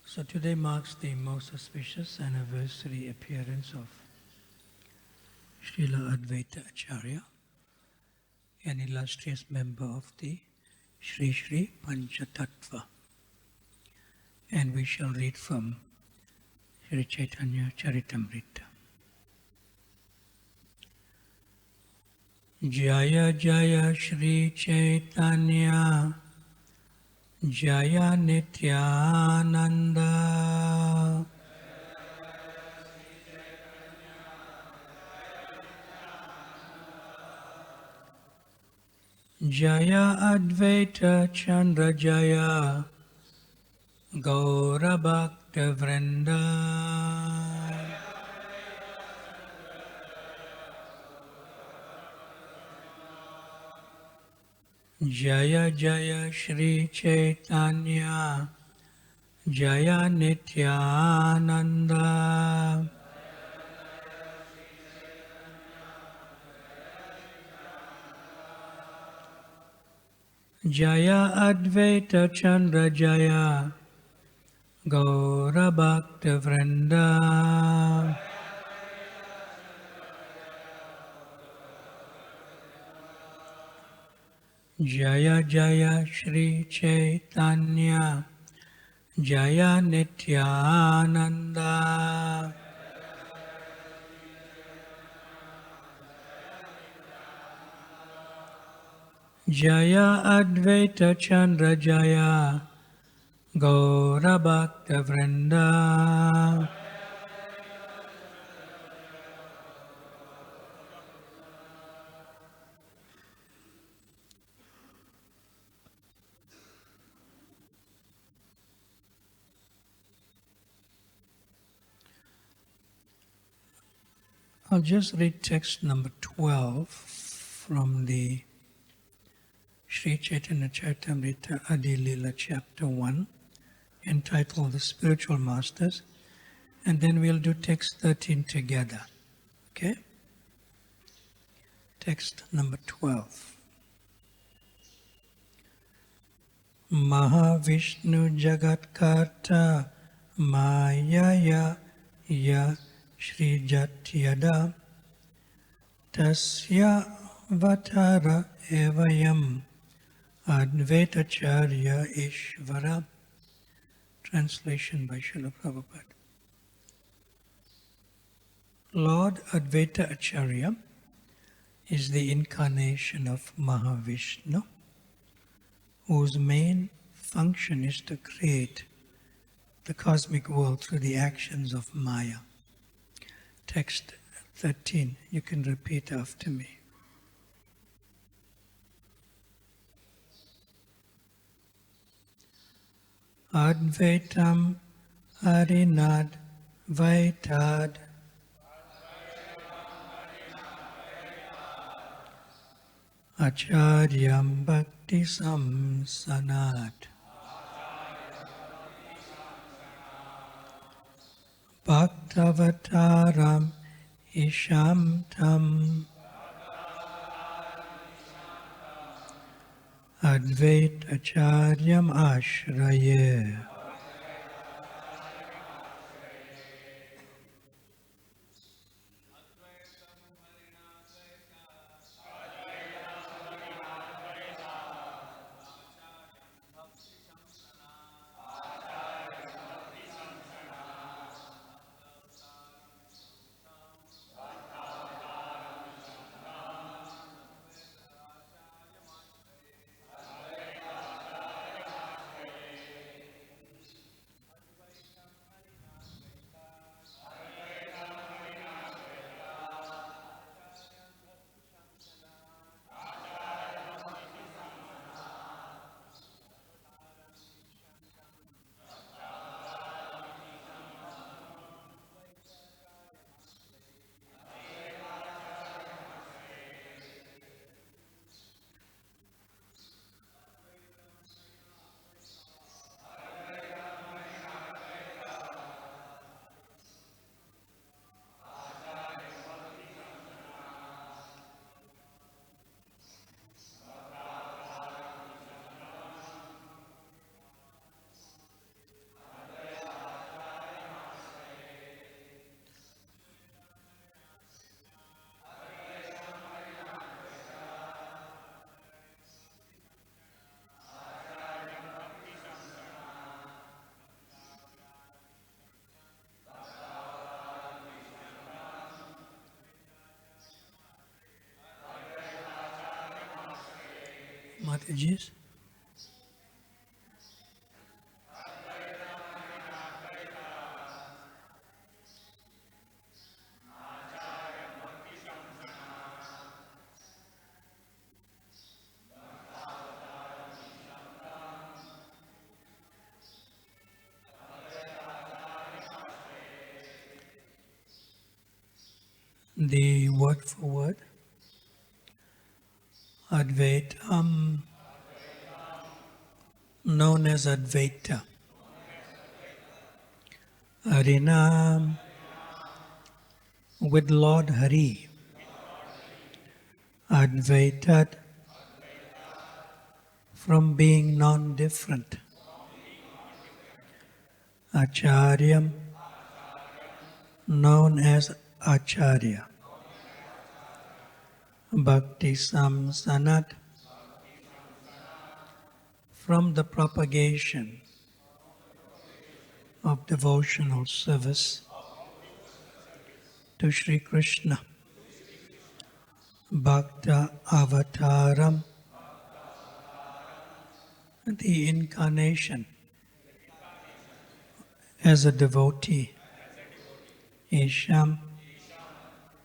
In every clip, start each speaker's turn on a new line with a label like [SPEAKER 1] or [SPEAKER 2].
[SPEAKER 1] So today marks the most auspicious anniversary appearance of Srila Advaita Acharya, an illustrious member of the Sri Sri Panchatattva. And we shall read from Sri Chaitanya Charitamrita. Jaya Jaya Sri Chaitanya Jaya Nityananda Jaya Advaita Chandra Jaya Gaura Bhakta Vrinda Jaya Jaya Sri Chaitanya Jaya Nityananda Jaya Advaita Chandra Jaya Gaura Bhakta Vrinda Jaya Jaya Sri Chaitanya Jaya Nityananda Jaya Advaita Chandra Jaya Gaura Bhakta Vrinda I'll just read text number 12 from the Sri Chaitanya Charitamrita Adi Lila Chapter 1, entitled The Spiritual Masters, and then we'll do text 13 together. Okay? Text number 12. Mahavishnu Jagatkarta Mayaya Ya Shri Jatyada Tasya Vatara Evayam Advaita Acharya Ishvara. Translation by Srila Prabhupada. Lord Advaita Acharya is the incarnation of Mahavishnu, whose main function is to create the cosmic world through the actions of Maya. Text 13, you can repeat after me. Advaitam Harinad Vaitad Acharyam Bhakti Samsanat Bhaktavataram Isham Tam Advait Acharyam Ashraye. Mataji's? The word for word, Advaitam, known as Advaita. Harinam, with Lord Hari. Advaitat, from being non-different. Acharyam, known as Acharya. Bhakti Samsanat, from the propagation of devotional service to Sri Krishna. Bhakta Avataram, the incarnation as a devotee. Isham,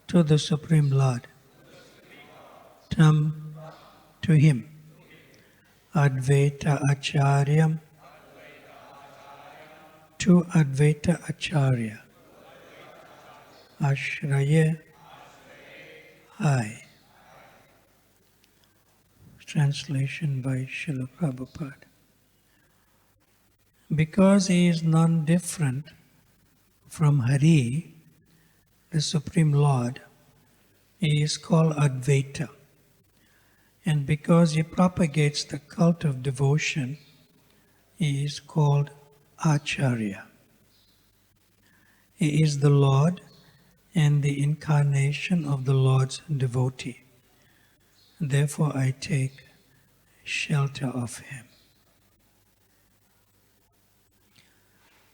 [SPEAKER 1] to the Supreme Lord. Tam, to him. Advaita Acharyam, to Advaita Acharya. Ashraya, I. Translation by Srila Prabhupada. Because he is non-different from Hari, the Supreme Lord, he is called Advaita. And because he propagates the cult of devotion, he is called Acharya. He is the Lord and the incarnation of the Lord's devotee. Therefore I take shelter of him.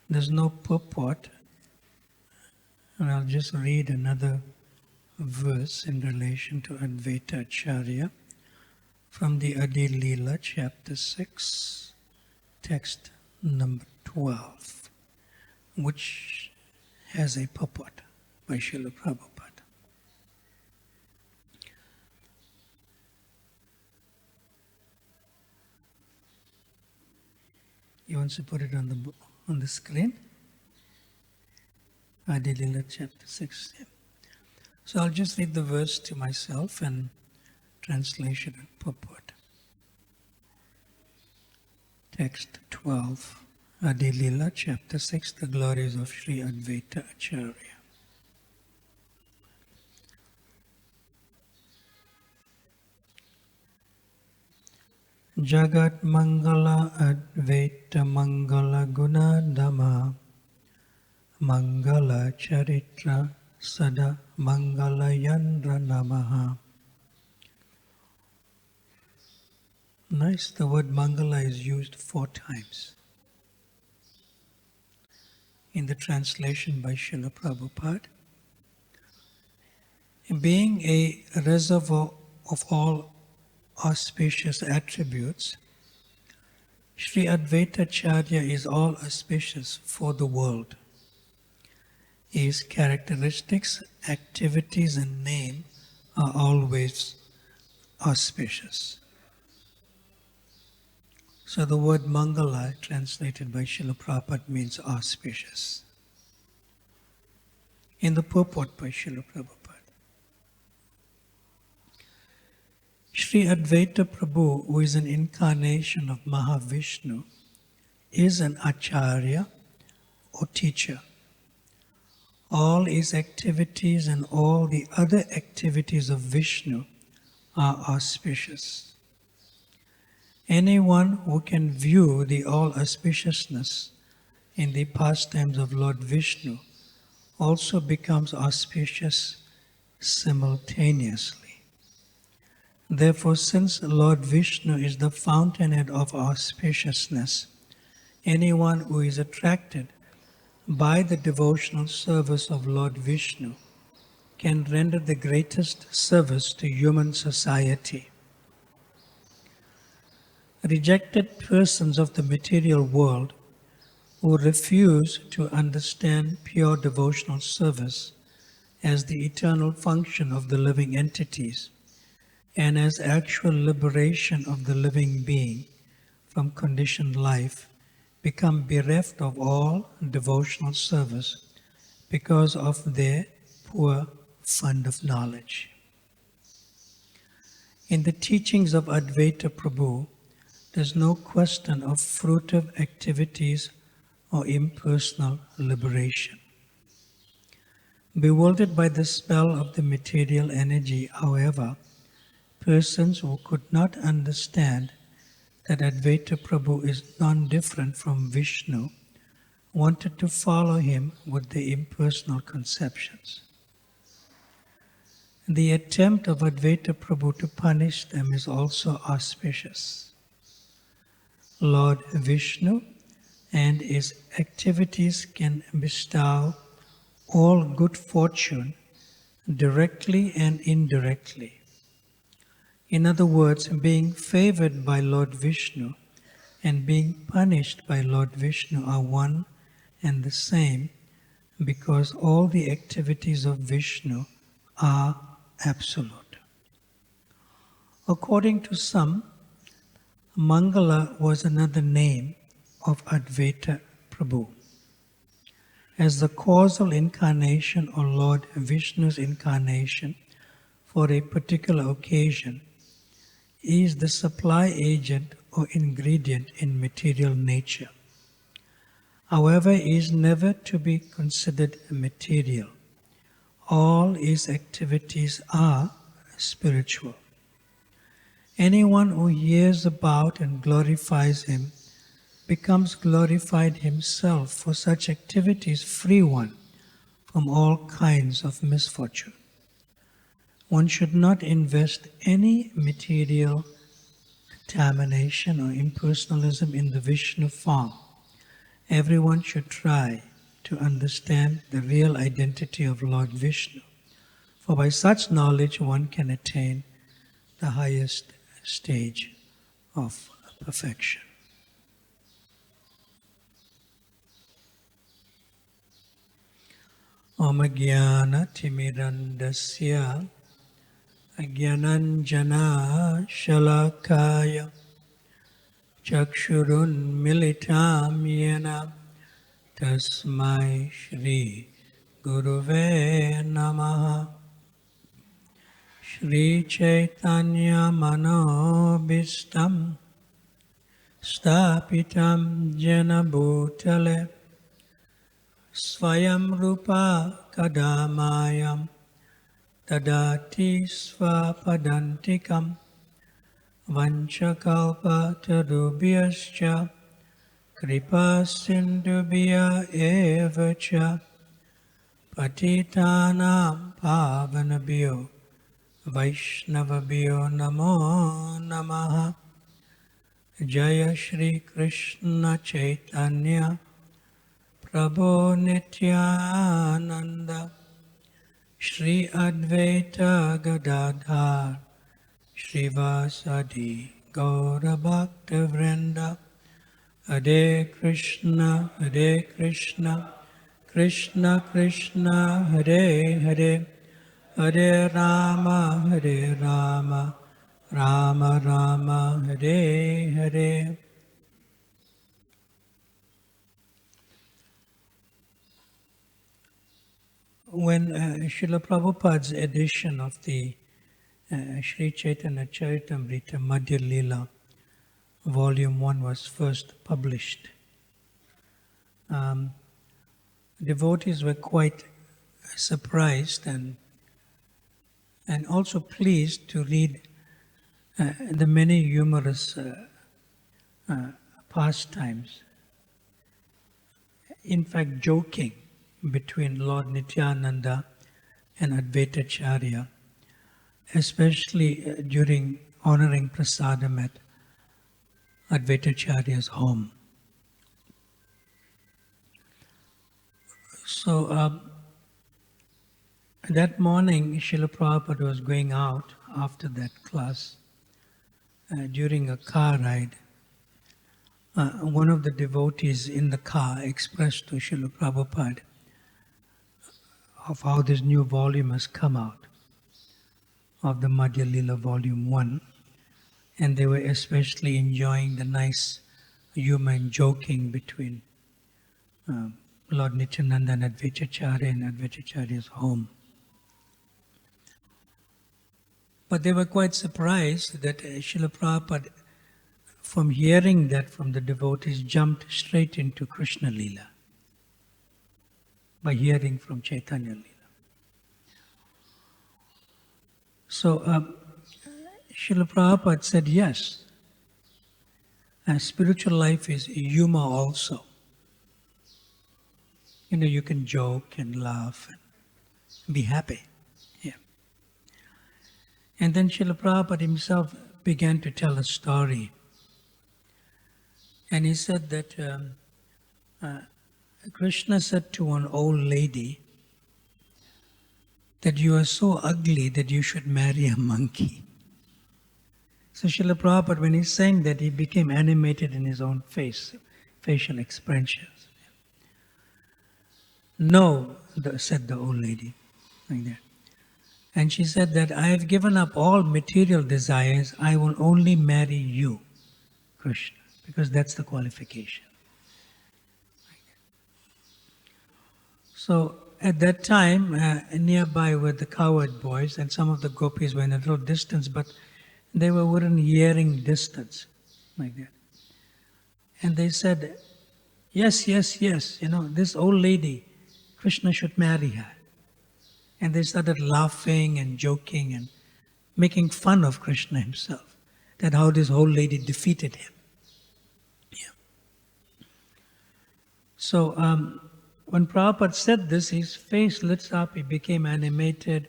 [SPEAKER 1] There's no purport, and I'll just read another verse in relation to Advaita Acharya from the Adi Leela, chapter 6, text number 12, which has a purport by Srila Prabhupada. You want to put it on the screen? Adi Leela, chapter 6. Yeah. So I'll just read the verse to myself and translation and purport. Text 12, Adi Leela, chapter 6, the glories of Sri Advaita Acharya. Jagat Mangala Advaita Mangala Gunadama Mangala Charitra Sada Mangala Yandra Namaha. Nice, the word Mangala is used 4 times. In the translation by Srila Prabhupada, being a reservoir of all auspicious attributes, Sri Advaita Acharya is all auspicious for the world. His characteristics, activities and name are always auspicious. So the word Mangala, translated by Srila Prabhupada, means auspicious. In the purport by Srila Prabhupada, Sri Advaita Prabhu, who is an incarnation of Mahavishnu, is an Acharya or teacher. All his activities and all the other activities of Vishnu are auspicious. Anyone who can view the all auspiciousness in the pastimes of Lord Vishnu also becomes auspicious simultaneously. Therefore, since Lord Vishnu is the fountainhead of auspiciousness, anyone who is attracted by the devotional service of Lord Vishnu can render the greatest service to human society. Rejected persons of the material world who refuse to understand pure devotional service as the eternal function of the living entities and as actual liberation of the living being from conditioned life become bereft of all devotional service because of their poor fund of knowledge. In the teachings of Advaita Prabhu, there is no question of fruitive activities or impersonal liberation. Bewildered by the spell of the material energy, however, persons who could not understand that Advaita Prabhu is non-different from Vishnu wanted to follow him with the impersonal conceptions. The attempt of Advaita Prabhu to punish them is also auspicious. Lord Vishnu and his activities can bestow all good fortune directly and indirectly. In other words, being favored by Lord Vishnu and being punished by Lord Vishnu are one and the same because all the activities of Vishnu are absolute. According to some, Mangala was another name of Advaita Prabhu. As the causal incarnation or Lord Vishnu's incarnation for a particular occasion, he is the supply agent or ingredient in material nature. However, he is never to be considered material. All his activities are spiritual. Anyone who hears about and glorifies him becomes glorified himself, for such activities free one from all kinds of misfortune. One should not invest any material contamination or impersonalism in the Vishnu form. Everyone should try to understand the real identity of Lord Vishnu, for by such knowledge one can attain the highest stage of perfection. Om Jnana Timirandasya Ajnananjana Shalakaya Chakshurun Militam Yena Tasmai Shri Guruve Namaha Shri Chaitanya Manobhistam Stapitam Jena Bhutale Swayam Rupa Kadamayam Tadati Svapadantikam Vanchakalpa Tarubhyascha Kripa Sindhubhya Evacha Patitanam Pavanabhyo Vaishnavabhyo Namo Namaha Jaya Shri Krishna Chaitanya Prabhu Nityananda Shri Advaita Gadadhar Shrivasadi Gaura Bhakta Vrinda Hare Krishna Krishna Krishna Hare Hare Hare Rama Rama Rama Hare Hare. When Srila Prabhupada's edition of the Sri Chaitanya Charitamrita Madhya Lila, Volume 1 was first published, devotees were quite surprised and also pleased to read the many humorous pastimes, in fact joking, between Lord Nityananda and Advaita Acharya, especially during honoring prasadam at Advaita Acharya's home. So that morning, Srila Prabhupada was going out after that class. During a car ride, one of the devotees in the car expressed to Srila Prabhupada of how this new volume has come out of the Madhya Lila Volume 1, and they were especially enjoying the nice humor and joking between Lord Nityananda and Advaita Acharya in Advaita Acharya's home. But they were quite surprised that Srila Prabhupada, from hearing that from the devotees, jumped straight into Krishna Lila by hearing from Chaitanya Lila. So Srila Prabhupada said, yes, spiritual life is humor also. You can joke and laugh and be happy. Yeah. And then Srila Prabhupada himself began to tell a story. And he said that Krishna said to an old lady that you are so ugly that you should marry a monkey. So Srila Prabhupada, when he's saying that, he became animated in his own face, facial expressions. No, said the old lady, like that. And she said that I have given up all material desires, I will only marry you, Krishna, because that's the qualification. So at that time, nearby were the cowherd boys, and some of the gopis were in a little distance, but they were within hearing distance, like that. And they said, yes, yes, yes, this old lady, Krishna should marry her. And they started laughing and joking and making fun of Krishna himself, that how this old lady defeated him. Yeah. So when Prabhupada said this, his face lit up, he became animated.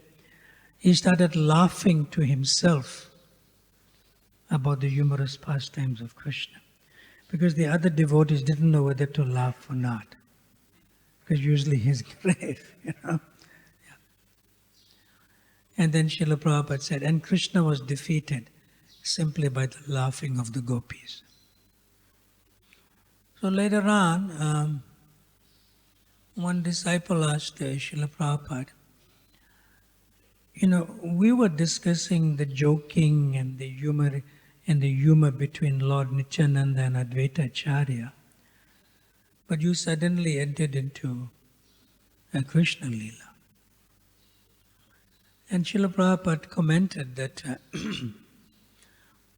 [SPEAKER 1] He started laughing to himself about the humorous pastimes of Krishna. Because the other devotees didn't know whether to laugh or not. Because usually he's grave, Yeah. And then Srila Prabhupada said, and Krishna was defeated simply by the laughing of the gopis. So later on, one disciple asked Srila Prabhupada, we were discussing the joking and the humor between Lord Nityananda and Advaita Acharya, but you suddenly entered into a Krishna Lila. And Srila Prabhupada commented that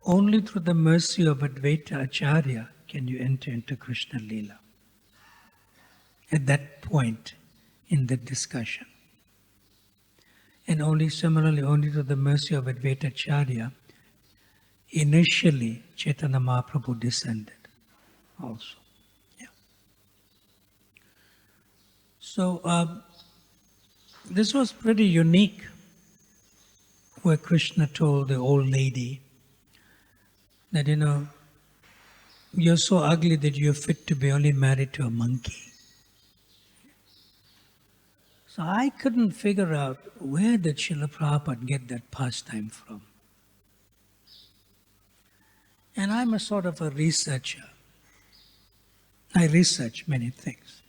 [SPEAKER 1] only through the mercy of Advaita Acharya can you enter into Krishna Lila. At that point in the discussion. And only through the mercy of Advaita Acharya, initially Chaitanya Mahaprabhu descended also. Yeah. So this was pretty unique, where Krishna told the old lady that, you're so ugly that you're fit to be only married to a monkey. So I couldn't figure out where did Srila Prabhupada get that pastime from. And I'm a sort of a researcher. I research many things.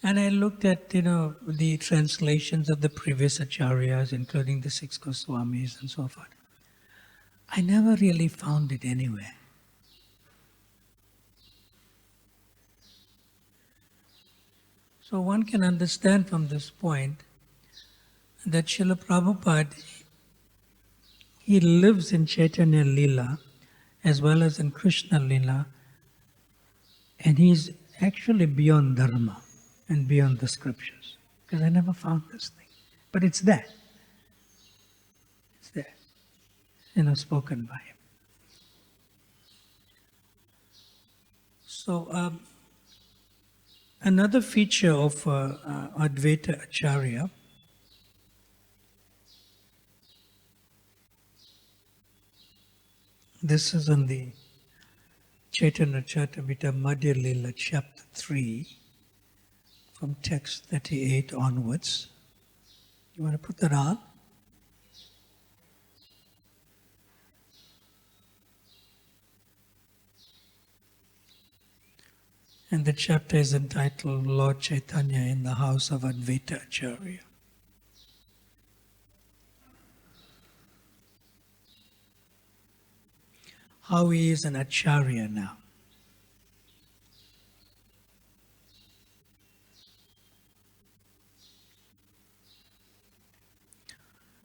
[SPEAKER 1] And I looked at, the translations of the previous acharyas, including the 6 Goswamis and so forth. I never really found it anywhere. So one can understand from this point that Srila Prabhupada, he lives in Chaitanya Lila as well as in Krishna Lila, and he's actually beyond dharma and beyond the scriptures, because I never found this thing. But it's there. It's there, spoken by him. So another feature of Advaita Acharya this is in the Chaitanya Charitamrita Madhya Lila, chapter 3, from text 38 onwards. You want to put that on? And the chapter is entitled Lord Chaitanya in the House of Advaita Acharya. How he is an Acharya now.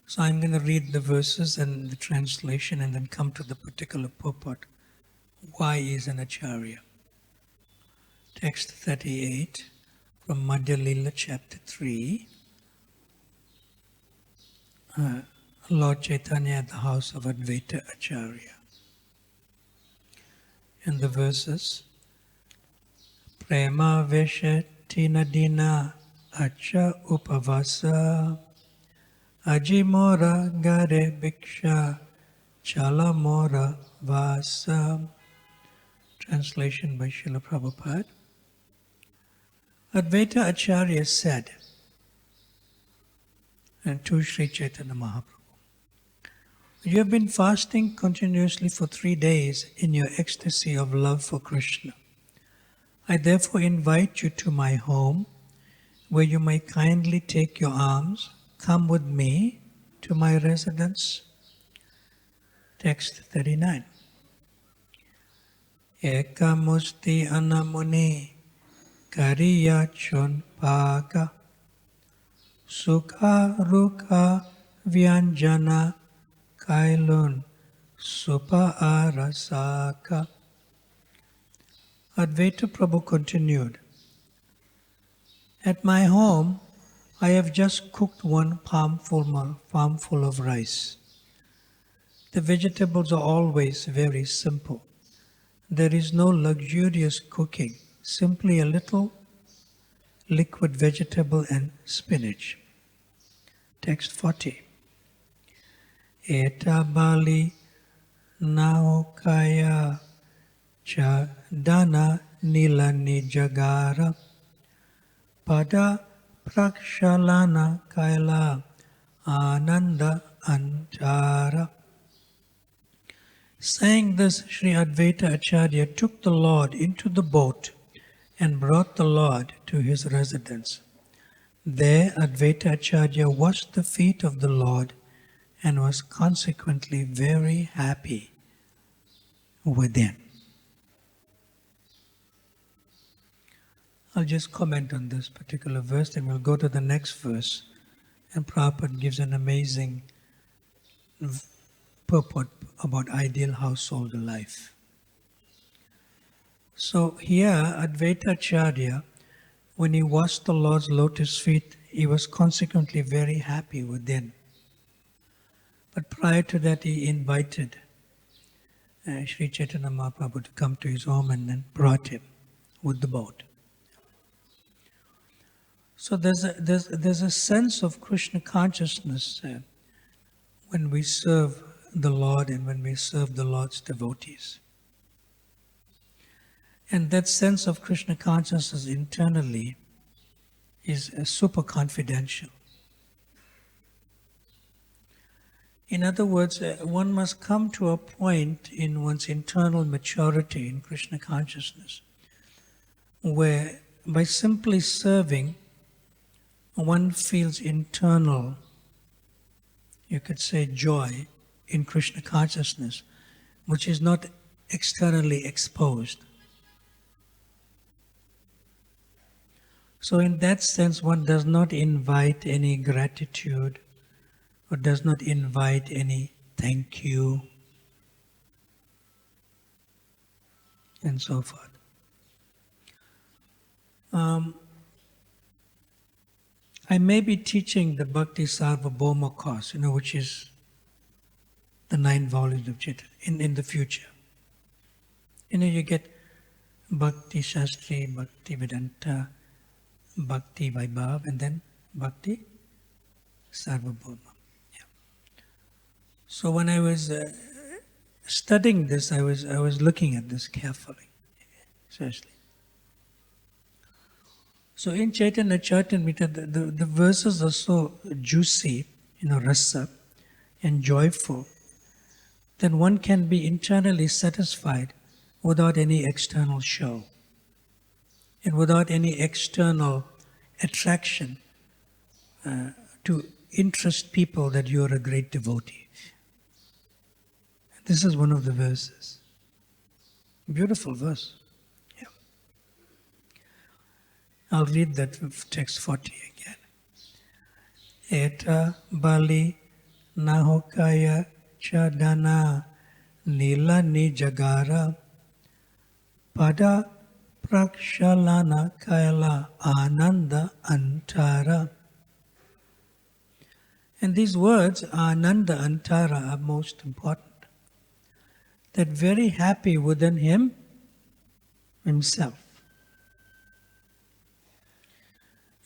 [SPEAKER 1] So I'm going to read the verses and the translation and then come to the particular purport. Why he is an Acharya. Text 38 from Madhya Lila chapter 3. Lord Chaitanya at the house of Advaita Acharya. And the verses, Prema Veshati Nadina Acha Upavasa Ajimora Gare Bhiksha Chalamora Vasa. Translation by Srila Prabhupada. Advaita Acharya said, and to Sri Chaitanya Mahaprabhu, you have been fasting continuously for 3 days in your ecstasy of love for Krishna. I therefore invite you to my home, where you may kindly take your alms, come with me to my residence. Text 39. Ekamusti anamuni kariyachun paka sukha ruka vyanjana kailun supa arasaka. Advaita Prabhu continued, at my home I have just cooked one palmful of rice. The vegetables are always very simple. There is no luxurious cooking, simply a little liquid vegetable and spinach. Text 40. Eta bali naokaya cha dana nila nijagara pada prakshalana kaila ananda antara. Saying this, Sri Advaita Acharya took the Lord into the boat and brought the Lord to his residence. There Advaita Acharya washed the feet of the Lord and was consequently very happy within. I'll just comment on this particular verse, then we'll go to the next verse. And Prabhupada gives an amazing purport about ideal household life. So here, Advaita Acharya, when he washed the Lord's lotus feet, he was consequently very happy within. But prior to that, he invited Sri Chaitanya Mahaprabhu to come to his home and then brought him with the boat. So there's a sense of Krishna consciousness when we serve the Lord and when we serve the Lord's devotees. And that sense of Krishna consciousness internally is super confidential. In other words, one must come to a point in one's internal maturity in Krishna consciousness where by simply serving, one feels internal, you could say, joy in Krishna consciousness, which is not externally exposed. So in that sense, one does not invite any gratitude or does not invite any thank you and so forth. I may be teaching the Bhakti Sarvabhauma course, which is the 9 volumes of Chaitanya in the future. You get Bhakti Shastri, Bhakti Vedanta, Bhakti Vaibhav, and then Bhakti Sarvabhauma. Yeah. So when I was studying this, I was looking at this carefully, seriously. So in Chaitanya Charitamrita, the verses are so juicy, rasa, and joyful, that one can be internally satisfied without any external show. and without any external attraction to interest people that you're a great devotee. This is one of the verses. Beautiful verse. Yeah. I'll read that text 40 again. Eta bali nahokaya chadana nila nijagara pada prakshalana kaila ananda antara. And these words, ananda antara, are most important. That very happy within himself.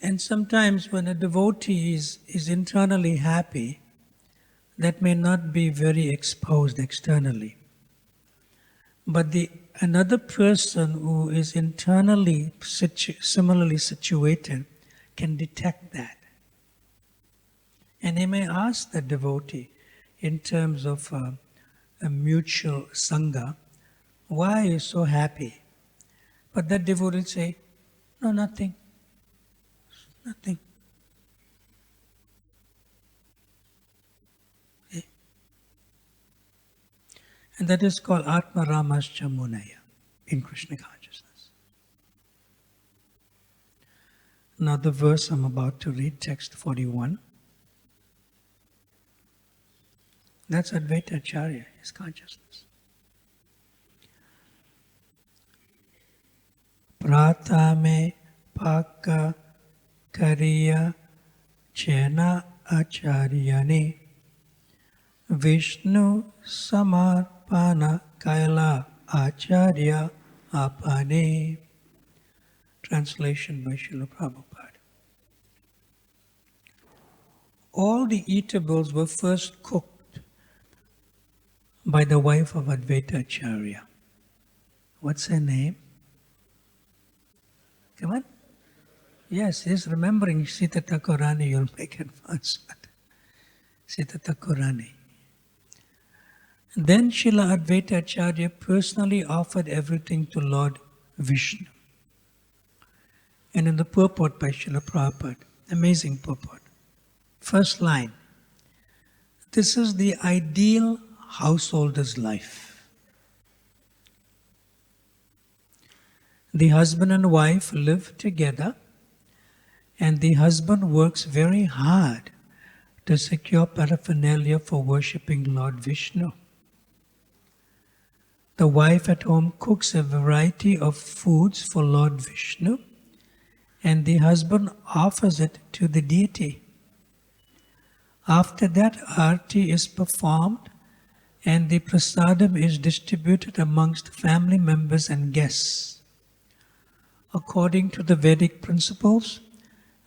[SPEAKER 1] And sometimes when a devotee is internally happy, that may not be very exposed externally. But another person who is internally similarly situated can detect that. And they may ask the devotee in terms of a mutual sangha, why are you so happy? But that devotee will say, no, nothing. Nothing. Okay. And that is called Atma Ramascha Munaya in Krishna consciousness. Now the verse I'm about to read, text 41. That's Advaita Acharya, his consciousness. Pratame Paka Kariya Chena Acharyani Vishnu Samarpana Kaila Acharya Apane. Translation by Srila Prabhupada. All the eatables were first cooked by the wife of Advaita Acharya. What's her name? Come on. Yes, he's remembering Sita Thakurani, you'll make advancement. Sita Thakurani. Then Srila Advaita Acharya personally offered everything to Lord Vishnu. And in the purport by Srila Prabhupada, amazing purport. First line, this is the ideal householder's life. The husband and wife live together, and the husband works very hard to secure paraphernalia for worshipping Lord Vishnu. The wife at home cooks a variety of foods for Lord Vishnu, and the husband offers it to the deity. After that, arati is performed, and the prasadam is distributed amongst family members and guests. According to the Vedic principles,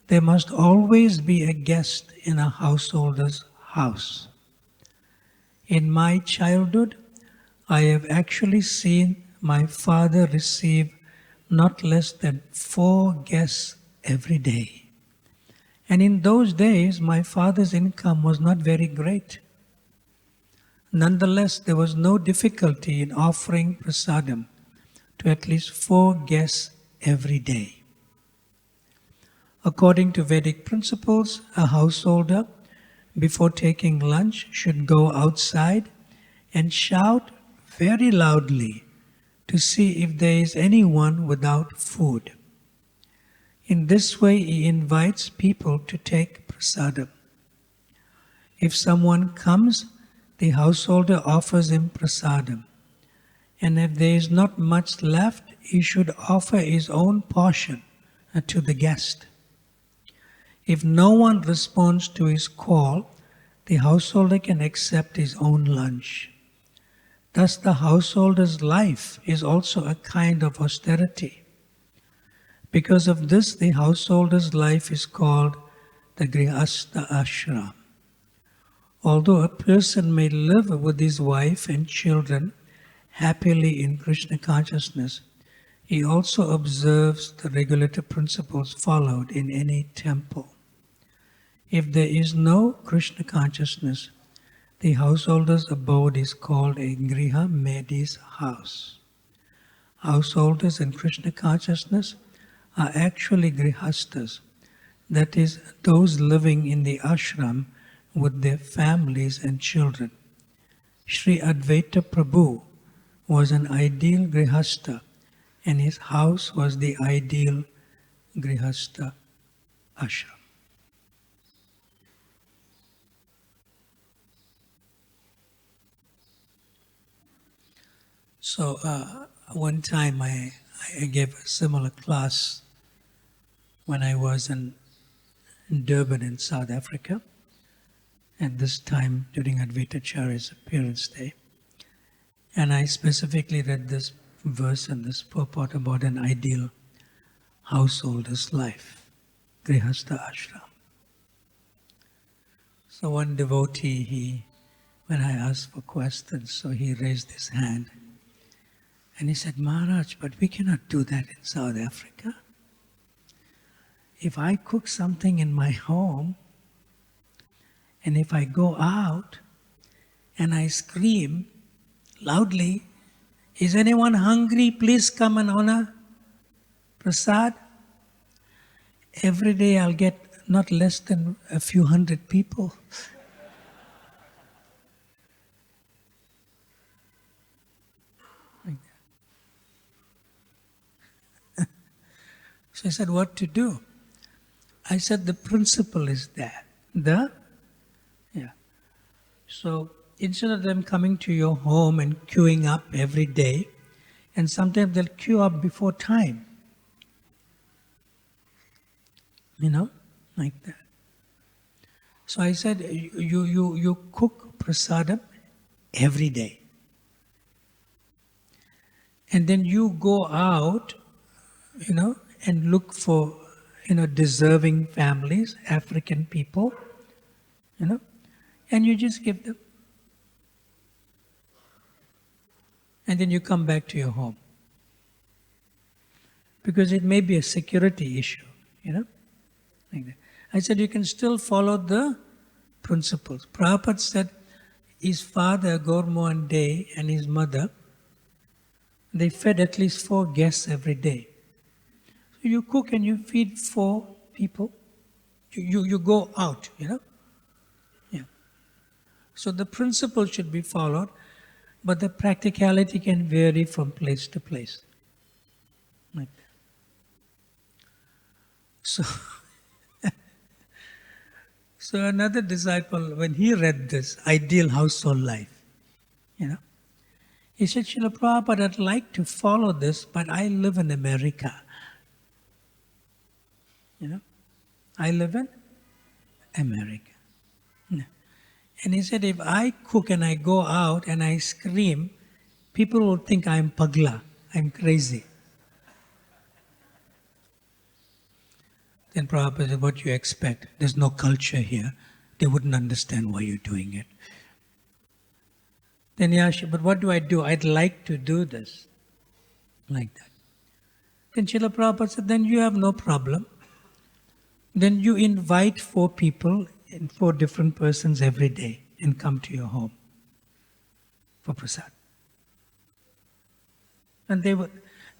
[SPEAKER 1] there must always be a guest in a householder's house. In my childhood, I have actually seen my father receive not less than 4 guests every day. And in those days, my father's income was not very great. Nonetheless, there was no difficulty in offering prasadam to at least 4 guests every day. According to Vedic principles, a householder, before taking lunch, should go outside and shout very loudly to see if there is anyone without food. In this way, he invites people to take prasadam. If someone comes, the householder offers him prasadam. And if there is not much left, he should offer his own portion to the guest. If no one responds to his call, the householder can accept his own lunch. Thus, the householder's life is also a kind of austerity. Because of this, the householder's life is called the Grihastha Ashram. Although a person may live with his wife and children happily in Krishna consciousness, he also observes the regulative principles followed in any temple. If there is no Krishna consciousness, the householder's abode is called a Griha Medi's house. Householders in Krishna consciousness are actually grihastas, that is, those living in the ashram with their families and children. Sri Advaita Prabhu was an ideal grihasta, and his house was the ideal grihasta ashram. So one time I gave a similar class when I was in Durban in South Africa, at this time during Advaita Acharya's appearance day. And I specifically read this verse and this purport about an ideal householder's life, Grihastha Ashram. So one devotee, when I asked for questions, so he raised his hand and he said, Maharaj, but we cannot do that in South Africa. If I cook something in my home, and if I go out and I scream loudly, is anyone hungry? Please come and honor prasad. Every day I'll get not less than a few hundred people. Like that. So I said, what to do? I said, the principle is there. So instead of them coming to your home and queuing up every day, and sometimes they'll queue up before time. Like that. So I said, you cook prasadam every day. And then you go out, and look for, deserving families, African people, and you just give them. And then you come back to your home. Because it may be a security issue, like that. I said, you can still follow the principles. Prabhupada said his father, Gaur Mohan Dey, and his mother, they fed at least 4 guests every day. So you cook and you feed 4 people. You go out, Yeah. So the principle should be followed, but the practicality can vary from place to place. Like that. So another disciple, when he read this, ideal household life, he said, Srila Prabhupada, I'd like to follow this, but I live in America. I live in America. And he said, if I cook and I go out and I scream, people will think I'm pagla, I'm crazy. Then Prabhupada said, what do you expect? There's no culture here. They wouldn't understand why you're doing it. Then he asked, but what do I do? I'd like to do this. Like that. Then Srila Prabhupada said, then you have no problem. Then you invite 4 people and 4 different persons every day and come to your home for prasad. And they would,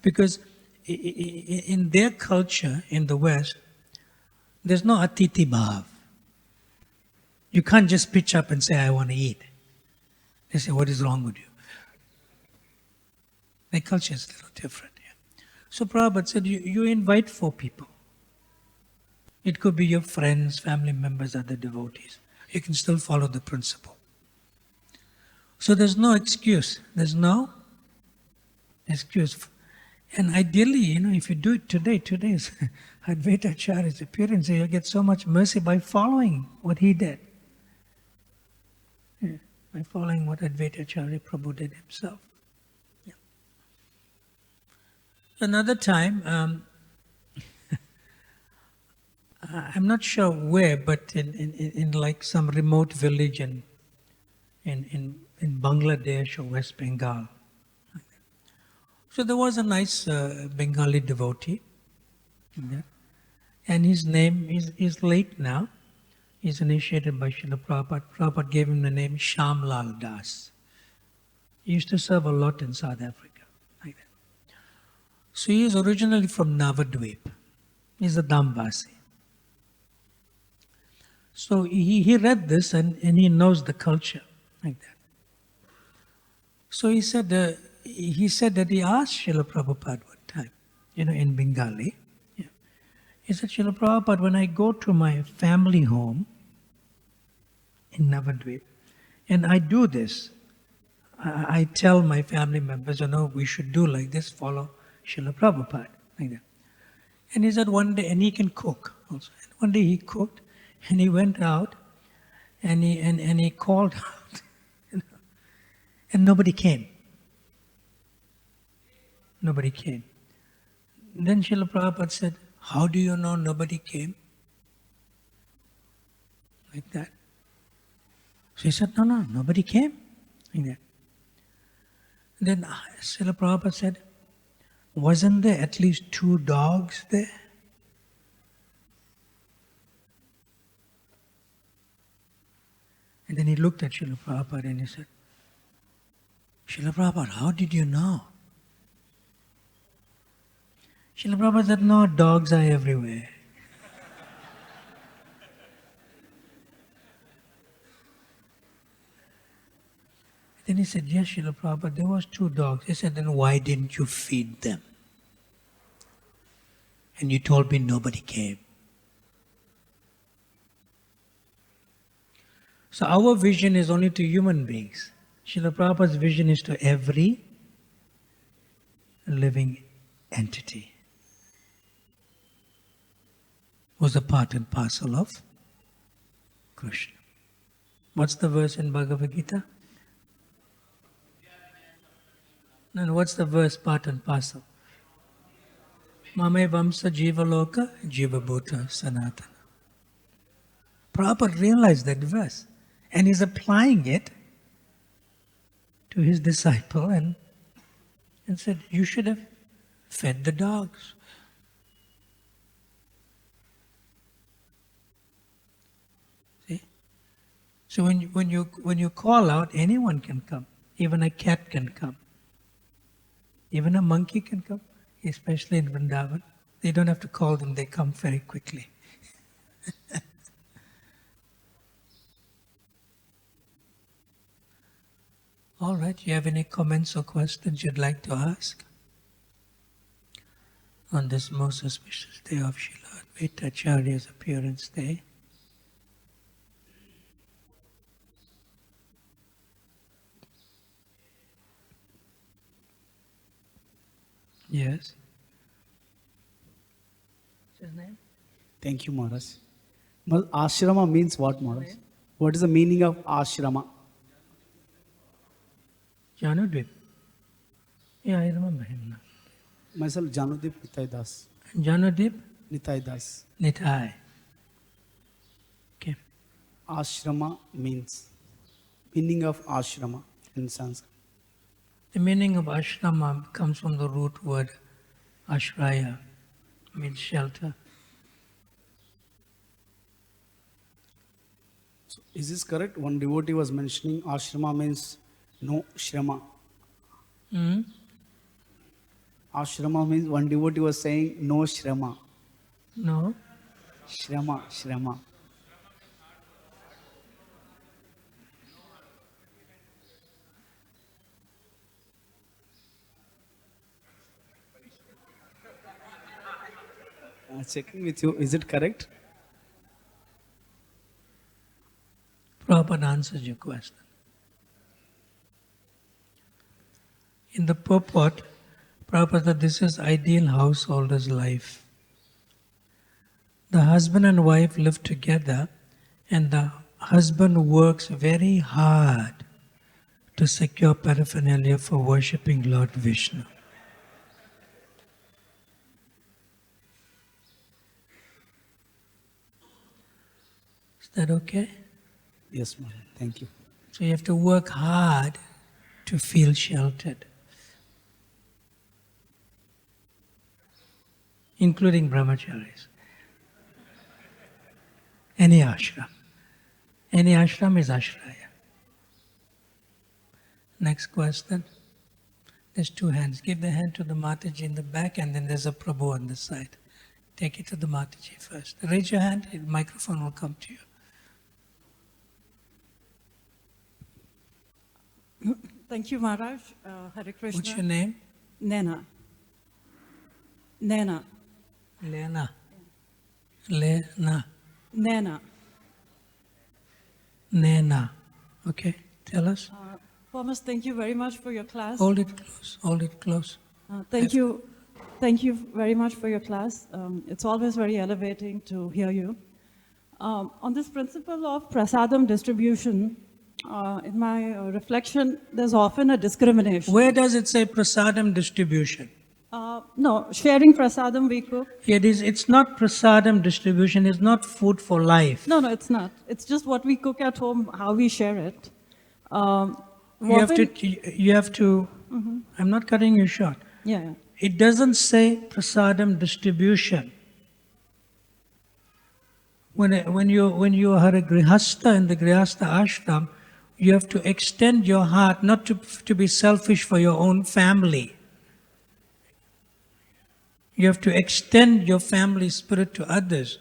[SPEAKER 1] because in their culture in the West, there's no atiti bhav. You can't just pitch up and say, I want to eat. They say, what is wrong with you? Their culture is a little different. Yeah. So Prabhupada said, you invite 4 people. It could be your friends, family members, other devotees. You can still follow the principle. So there's no excuse. There's no excuse. And ideally, if you do it today is Advaita Acharya's appearance, you'll get so much mercy by following what he did. Yeah, by following what Advaita Acharya Prabhu did himself. Yeah. Another time, I'm not sure where, but in like some remote village in Bangladesh or West Bengal. So there was a nice Bengali devotee, and his name is late now. He's initiated by Srila Prabhupada. Prabhupada gave him the name Shamlal Das. He used to serve a lot in South Africa, like that. So he is originally from Navadvip, He's a Dambasi. So he read this and he knows the culture like that. So he said that he asked Srila Prabhupada one time, in Bengali. Yeah. He said, Srila Prabhupada, when I go to my family home in Navadvip, and I do this, I tell my family members, we should do like this, follow Srila Prabhupada, like that. And he said one day, and he can cook also. And one day he cooked, and he went out, and he called out, and nobody came. Nobody came. Then Srila Prabhupada said, how do you know nobody came? Like that. So he said, no, nobody came. Like that. Then Srila Prabhupada said, wasn't there at least 2 dogs there? And then he looked at Srila Prabhupada and he said, Srila Prabhupada, how did you know? Srila Prabhupada said, no, dogs are everywhere. Then he said, yes, Srila Prabhupada, there was 2 dogs. He said, then why didn't you feed them? And you told me nobody came. So our vision is only to human beings. Srila Prabhupada's vision is to every living entity. Was a part and parcel of Krishna. What's the verse in Bhagavad-gita? And what's the verse part and parcel? Mame vamsa jiva loka jiva bhuta sanatana. Prabhupada realized that verse and he's applying it to his disciple and said, you should have fed the dogs. See? So when you call out, anyone can come. Even a cat can come. Even a monkey can come, especially in Vrindavan. They don't have to call them, they come very quickly. All right, you have any comments or questions you'd like to ask? On this most auspicious day of Srila Advaita Acharya's appearance day. Yes. What's his name?
[SPEAKER 2] Thank you, Maharaj. Ashrama means what, Maharaj? What is the meaning of ashrama?
[SPEAKER 1] Janudvip. Yeah, I remember him now.
[SPEAKER 2] Myself, Janudip Nitai Das.
[SPEAKER 1] Janudip?
[SPEAKER 2] Nitai Das.
[SPEAKER 1] Nitai. Okay.
[SPEAKER 2] Ashrama means, meaning of ashrama in Sanskrit.
[SPEAKER 1] The meaning of ashrama comes from the root word ashraya, means shelter.
[SPEAKER 2] So is this correct? One devotee was mentioning ashrama means no shrama.
[SPEAKER 1] Hmm?
[SPEAKER 2] Ashrama means one devotee was saying no shrama.
[SPEAKER 1] No?
[SPEAKER 2] Shrama. Checking with you, is it correct?
[SPEAKER 1] Prabhupada answers your question. In the purport, Prabhupada said this is ideal householder's life. The husband and wife live together and the husband works very hard to secure paraphernalia for worshipping Lord Vishnu. Is that okay?
[SPEAKER 2] Yes, Maharaj. Thank you.
[SPEAKER 1] So you have to work hard to feel sheltered. Including brahmacharis. Any ashram. Any ashram is ashraya. Next question. There's 2 hands. Give the hand to the Mataji in the back and then there's a Prabhu on the side. Take it to the Mataji first. Raise your hand, the microphone will come to you.
[SPEAKER 3] Thank you, Maharaj. Hare Krishna.
[SPEAKER 1] What's your name?
[SPEAKER 3] Nena. Nena.
[SPEAKER 1] Lena. Lena.
[SPEAKER 3] Nena.
[SPEAKER 1] Nena. Okay, tell us.
[SPEAKER 3] Thomas, thank you very much for your class.
[SPEAKER 1] Hold it close, hold it close.
[SPEAKER 3] Thank you. Thank you very much for your class. It's always very elevating to hear you. On this principle of prasadam distribution, in my reflection, there's often a discrimination.
[SPEAKER 1] Where does it say prasadam distribution?
[SPEAKER 3] No, sharing prasadam we cook.
[SPEAKER 1] It's not prasadam distribution, it's not food for life.
[SPEAKER 3] No, it's not. It's just what we cook at home, how we share it.
[SPEAKER 1] You have to. I'm not cutting you short.
[SPEAKER 3] Yeah.
[SPEAKER 1] It doesn't say prasadam distribution. When you are a grihastha in the grihastha ashram, you have to extend your heart, not to be selfish for your own family. You have to extend your family spirit to others,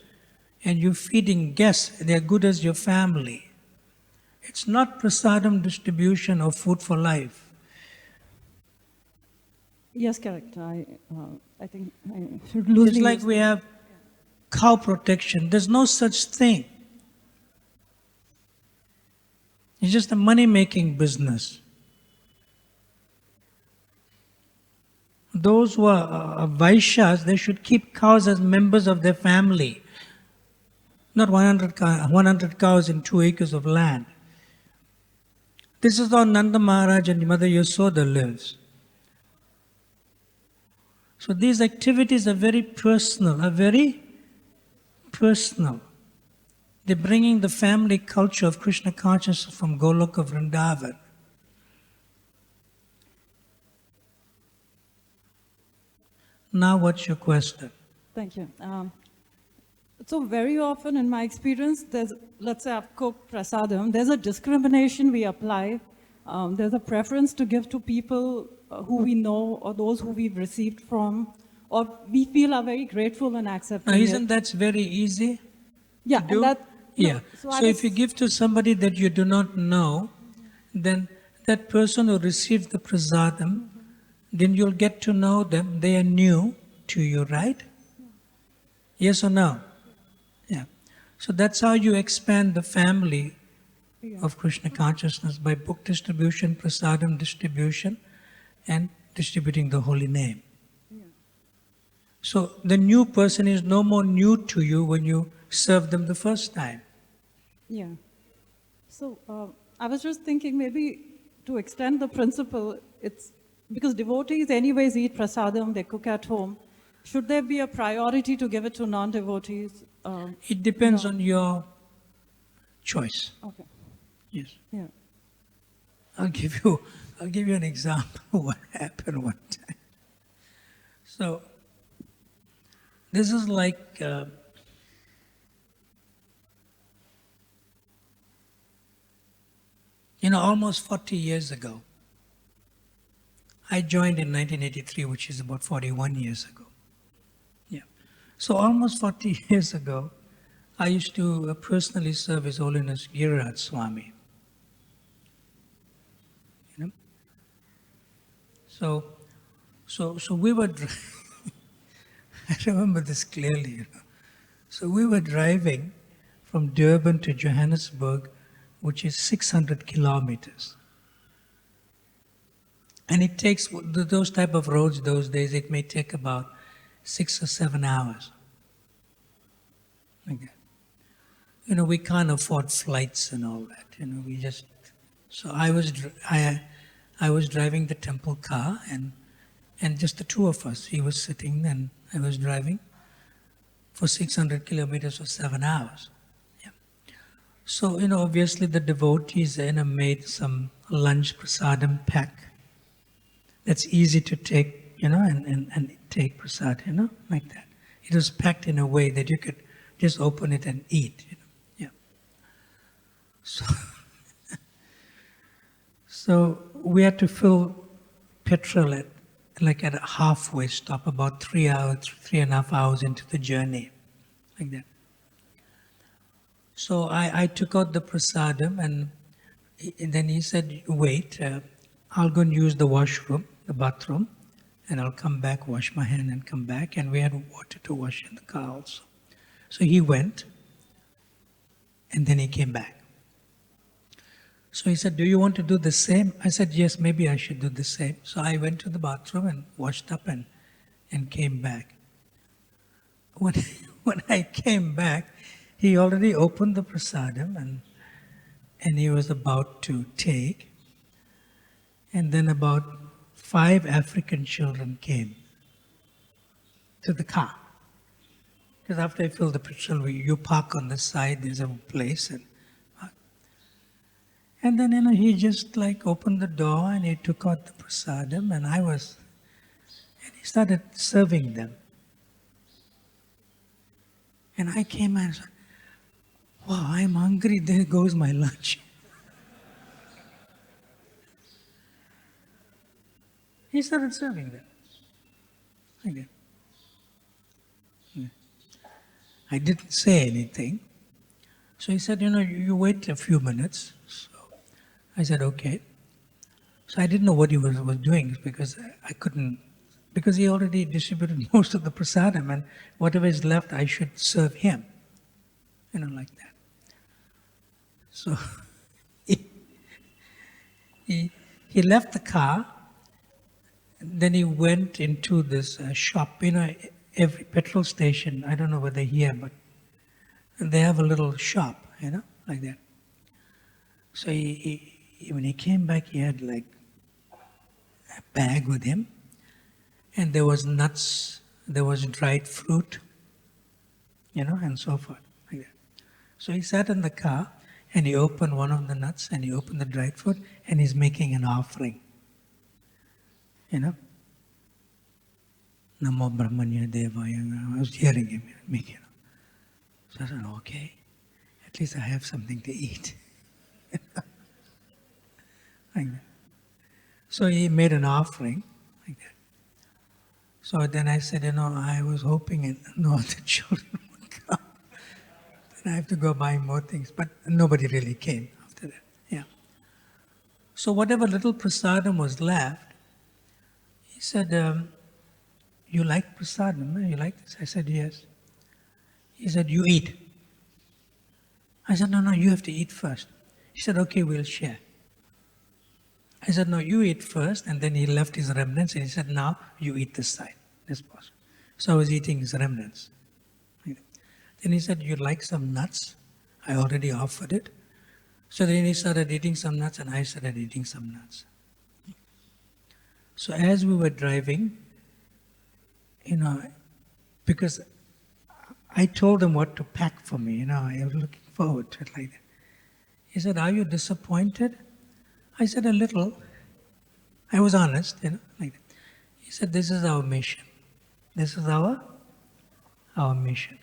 [SPEAKER 1] and you're feeding guests, they're good as your family. It's not prasadam distribution or food for life.
[SPEAKER 3] Yes, correct. I think I should lose.
[SPEAKER 1] Just like we have cow protection, there's no such thing. It's just a money-making business. Those who are Vaishyas, they should keep cows as members of their family. Not 100 cows in 2 acres of land. This is how Nanda Maharaj and Mother Yasoda lives. So these activities are very personal, They're bringing the family culture of Krishna consciousness from Goloka Vrindavan. Now what's your question?
[SPEAKER 3] Thank you. So very often in my experience, let's say I've cooked prasadam, there's a discrimination we apply. There's a preference to give to people who we know or those who we've received from, or we feel are very grateful and accepting.
[SPEAKER 1] Now, isn't that very easy?
[SPEAKER 3] Yeah.
[SPEAKER 1] Do? Yeah. So if you give to somebody that you do not know, then that person who received the prasadam, then you'll get to know them. They are new to you, right? Yes or no? Yeah. So that's how you expand the family of Krishna consciousness, by book distribution, prasadam distribution, and distributing the holy name. So the new person is no more new to you when you serve them the first time.
[SPEAKER 3] Yeah. So I was just thinking maybe to extend the principle, it's because devotees anyways eat prasadam, they cook at home. Should there be a priority to give it to non-devotees?
[SPEAKER 1] It depends on your choice.
[SPEAKER 3] Okay.
[SPEAKER 1] Yes.
[SPEAKER 3] Yeah.
[SPEAKER 1] I'll give you an example of what happened one time. So this is like almost 40 years ago. I joined in 1983, which is about 41 years ago. Yeah. So almost 40 years ago, I used to personally serve His Holiness Giriraj Swami. So we were, I remember this clearly, So we were driving from Durban to Johannesburg, which is 600 kilometers. And it takes, those type of roads those days, it may take about 6 or 7 hours. Okay. We can't afford flights and all that. So I was driving the temple car, and just the two of us. He was sitting and I was driving for 600 kilometers for 7 hours. Yeah. So, obviously the devotees made some lunch prasadam pack. That's easy to take, and take prasad, like that. It was packed in a way that you could just open it and eat, Yeah. So we had to fill petrol like at a halfway stop, about 3 hours, 3.5 hours into the journey, like that. So I took out the prasadam, and then he said, wait, I'll go and use the washroom, the bathroom, and I'll come back, wash my hand and come back. And we had water to wash in the car also. So he went, and then he came back. So he said, do you want to do the same? I said, yes, maybe I should do the same. So I went to the bathroom and washed up and came back. When I came back, he already opened the prasadam and he was about to take. And then about 5 African children came to the car. Because after I filled the petrol, you park on the side, there's a place. And then, he just like opened the door and he took out the prasadam and he started serving them. And I came and said, wow, I'm hungry, there goes my lunch. He started serving them. Like that. I didn't say anything. So he said, you wait a few minutes. So I said, okay. So I didn't know what he was doing because I couldn't, because he already distributed most of the prasadam and whatever is left, I should serve him. Like that. So he left the car, then he went into this shop. Every petrol station, I don't know whether here, but they have a little shop, like that. So when he came back, he had like a bag with him, and there was nuts, there was dried fruit, and so forth, like that. So he sat in the car, and he opened one of the nuts, and he opened the dried fruit, and he's making an offering, Namo Brahmanya Devaya. I was hearing him making it. So I said, okay, at least I have something to eat. Like that. So he made an offering, like that. So then I said, I was hoping no other children would come. Then I have to go buy more things. But nobody really came after that. Yeah. So whatever little prasadam was left, he said, you like prasadam? You like this? I said, yes. He said, you eat. I said, no, you have to eat first. He said, okay, we'll share. I said, no, you eat first. And then he left his remnants and he said, now you eat this side, this portion. So I was eating his remnants. Then he said, you like some nuts? I already offered it. So then he started eating some nuts and I started eating some nuts. So as we were driving, because I told him what to pack for me, I was looking forward to it like that. He said, are you disappointed? I said, a little. I was honest, like that. He said, this is our mission. This is our mission.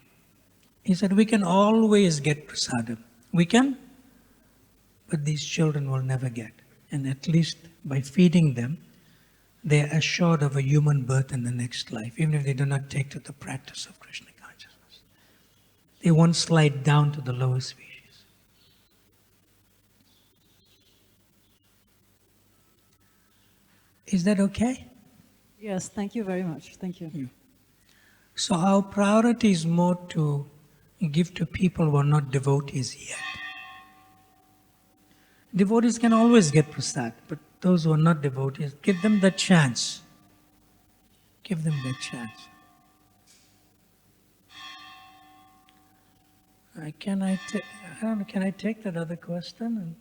[SPEAKER 1] He said, we can always get prasadam. We can, but these children will never get. And at least by feeding them, they are assured of a human birth in the next life, even if they do not take to the practice of Krishna consciousness. They won't slide down to the lower species. Is that okay?
[SPEAKER 3] Yes, thank you very much. Thank you.
[SPEAKER 1] Yeah. So our priority is more to give to people who are not devotees yet. Devotees can always get prasad, but those who are not devotees, give them the chance. Give them the chance. Can I take that other question?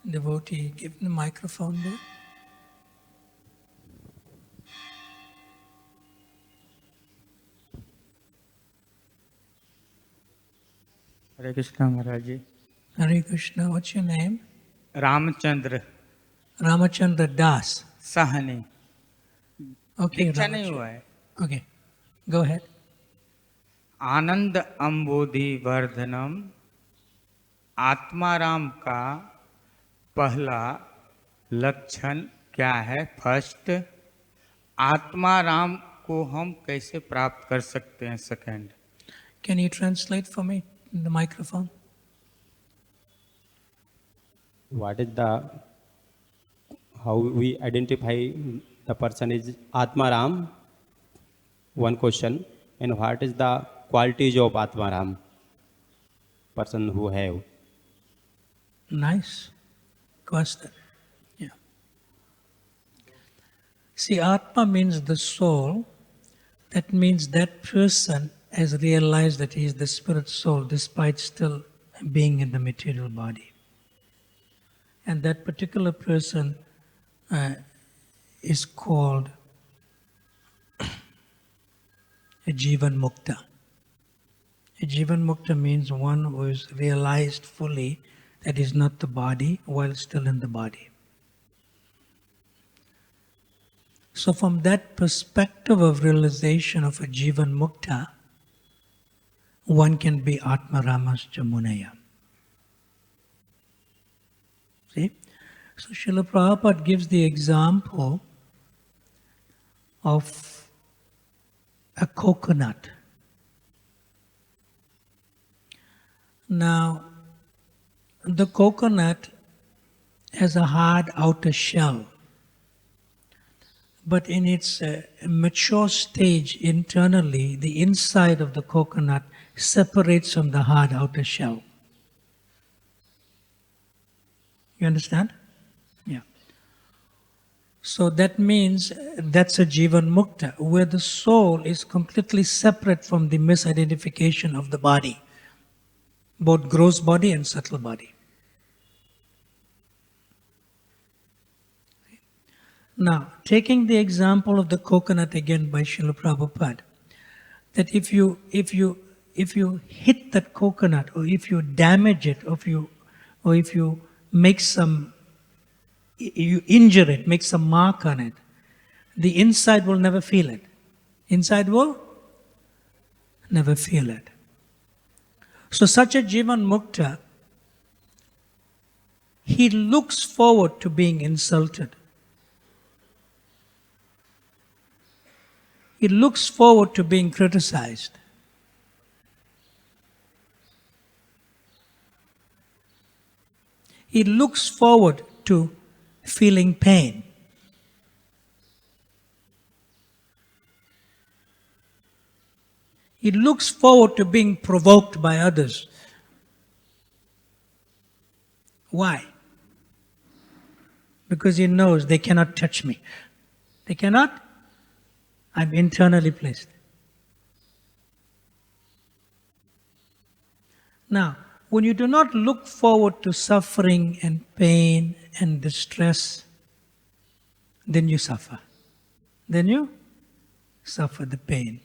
[SPEAKER 1] Devotee, give the microphone there.
[SPEAKER 4] Hare Krishna Maharaj ji.
[SPEAKER 1] Hare Krishna, what's your name?
[SPEAKER 4] Ramchandra
[SPEAKER 1] Ramachandra Das.
[SPEAKER 4] Sahni
[SPEAKER 1] Okay,
[SPEAKER 4] दीक्षा नहीं
[SPEAKER 1] Ramachandra.
[SPEAKER 4] हुआ है.
[SPEAKER 1] Okay, go ahead.
[SPEAKER 4] आनंद अंबोधि वर्धनम आत्माराम का पहला लक्षण क्या है? First आत्मा राम को हम कैसे प्राप्त कर सकते हैं? Second,
[SPEAKER 1] Can you translate for me in the microphone?
[SPEAKER 5] What is the, how we identify the person is Atmaram? One question. And what is the qualities of Atmaram? Person who have.
[SPEAKER 1] Nice question. Yeah. See, Atma means the soul. That means that person has realized that he is the spirit soul despite still being in the material body. And that particular person is called a Jivan Mukta. A Jivan Mukta means one who is realized fully that he is not the body while still in the body. So from that perspective of realization of a Jivan Mukta, one can be Atmaramascha Munaya. See? So Srila Prabhupada gives the example of a coconut. Now, the coconut has a hard outer shell, but in its mature stage internally, the inside of the coconut separates from the hard outer shell. You understand? Yeah. So that means that's a Jivan Mukta, where the soul is completely separate from the misidentification of the body, both gross body and subtle body. Now, taking the example of the coconut again by Srila Prabhupada, that if you hit that coconut, or if you damage it, or if you make some, you injure it, make some mark on it, the inside will never feel it. Inside will never feel it. So such a Jivan Mukta, he looks forward to being insulted. He looks forward to being criticized. He looks forward to feeling pain. He looks forward to being provoked by others. Why? Because he knows they cannot touch me. They cannot. I'm internally placed. Now, when you do not look forward to suffering and pain and distress, then you suffer. Then you suffer the pain.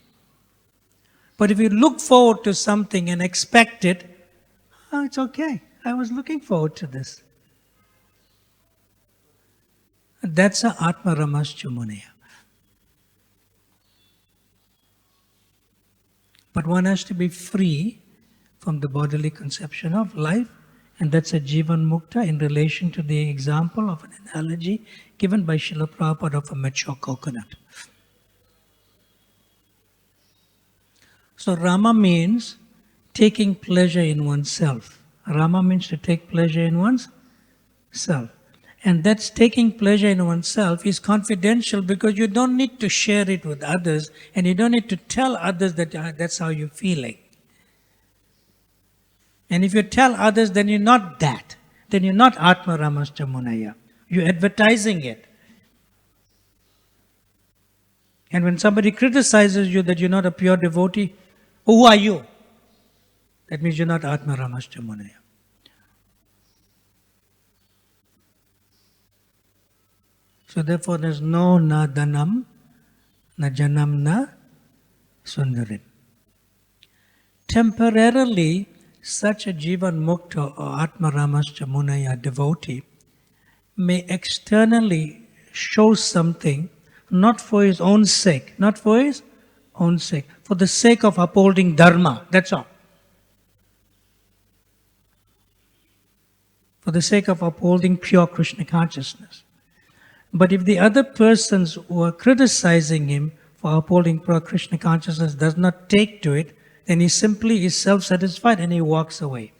[SPEAKER 1] But if you look forward to something and expect it, oh, it's okay. I was looking forward to this. That's a Atmaramascha Munaya. But one has to be free from the bodily conception of life, and that's a Jivan Mukta in relation to the example of an analogy given by Srila Prabhupada of a mature coconut. So Rama means taking pleasure in oneself. Rama means to take pleasure in one's self. And that's taking pleasure in oneself is confidential because you don't need to share it with others, and you don't need to tell others that that's how you're feeling. And if you tell others, then you're not that. Then you're not Atma Ramascha Munaya. You're advertising it. And when somebody criticizes you that you're not a pure devotee, who are you? That means you're not Atma Ramascha Munaya. So therefore there's no na dhanam, na janam, na sundarim. Temporarily, such a Jivan Mukta or Atma Ramascha Munaya devotee may externally show something not for his own sake, not for his own sake, for the sake of upholding dharma, that's all. For the sake of upholding pure Krishna consciousness. But if the other persons who are criticizing him for upholding pure Krishna consciousness does not take to it, then he simply is self-satisfied and he walks away.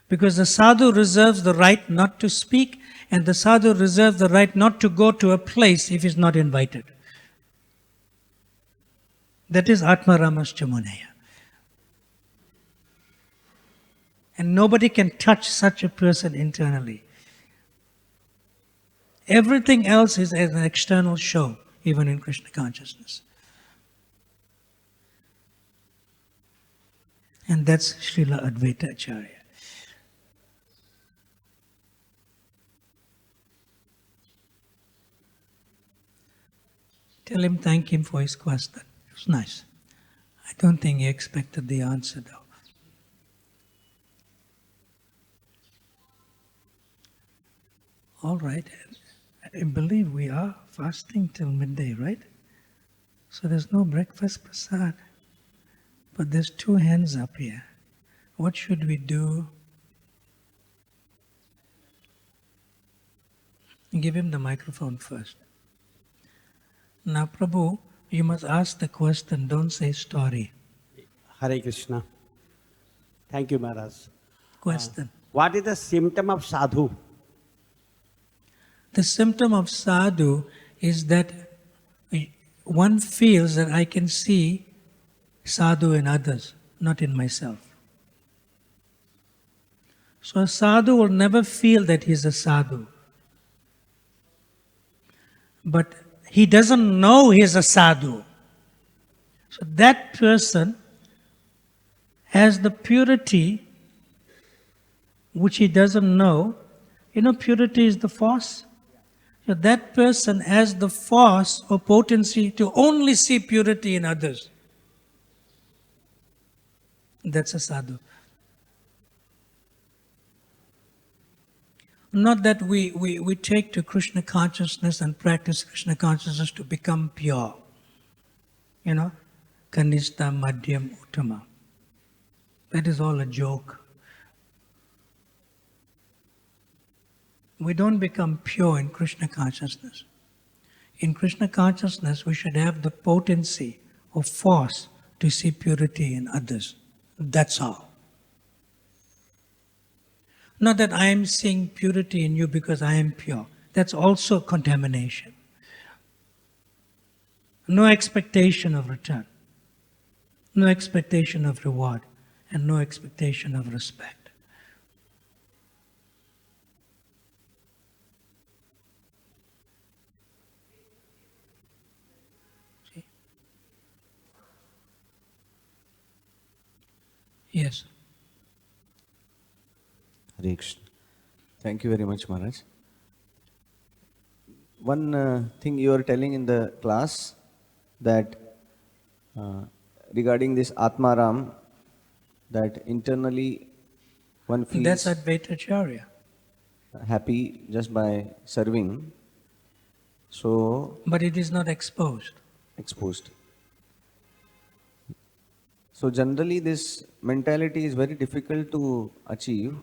[SPEAKER 1] Because the sadhu reserves the right not to speak, and the sadhu reserves the right not to go to a place if he is not invited. That is Atmaramascha Muneya. And nobody can touch such a person internally. Everything else is as an external show, even in Krishna consciousness. And that's Srila Advaita Acharya. Tell him, thank him for his question. It was nice. I don't think he expected the answer though. All right. I believe we are fasting till midday, right? So there's no breakfast prasad. But there's 2 hands up here. What should we do? Give him the microphone first. Now, Prabhu, you must ask the question, don't say story.
[SPEAKER 6] Hare Krishna. Thank you, Maharaj.
[SPEAKER 1] Question.
[SPEAKER 6] What is the symptom of sadhu?
[SPEAKER 1] The symptom of sadhu is that one feels that I can see sadhu in others, not in myself. So a sadhu will never feel that he's a sadhu. But he doesn't know he's a sadhu. So that person has the purity which he doesn't know. You know, purity is the force. So that person has the force or potency to only see purity in others. That's a sadhu. Not that we take to Krishna consciousness and practice Krishna consciousness to become pure. You know, Kanishta, Madhyam, Uttama. That is all a joke. We don't become pure in Krishna consciousness. In Krishna consciousness, we should have the potency or force to see purity in others. That's all. Not that I am seeing purity in you because I am pure. That's also contamination. No expectation of return. No expectation of reward. And no expectation of respect. See? Yes.
[SPEAKER 7] Hare Krishna. Thank you very much, Maharaj. One thing you are telling in the class that regarding this Atmaram, that internally one feels
[SPEAKER 1] That's Advaita Acharya.
[SPEAKER 7] happy just by serving. So
[SPEAKER 1] But it is not exposed.
[SPEAKER 7] exposed. So generally this mentality is very difficult to achieve,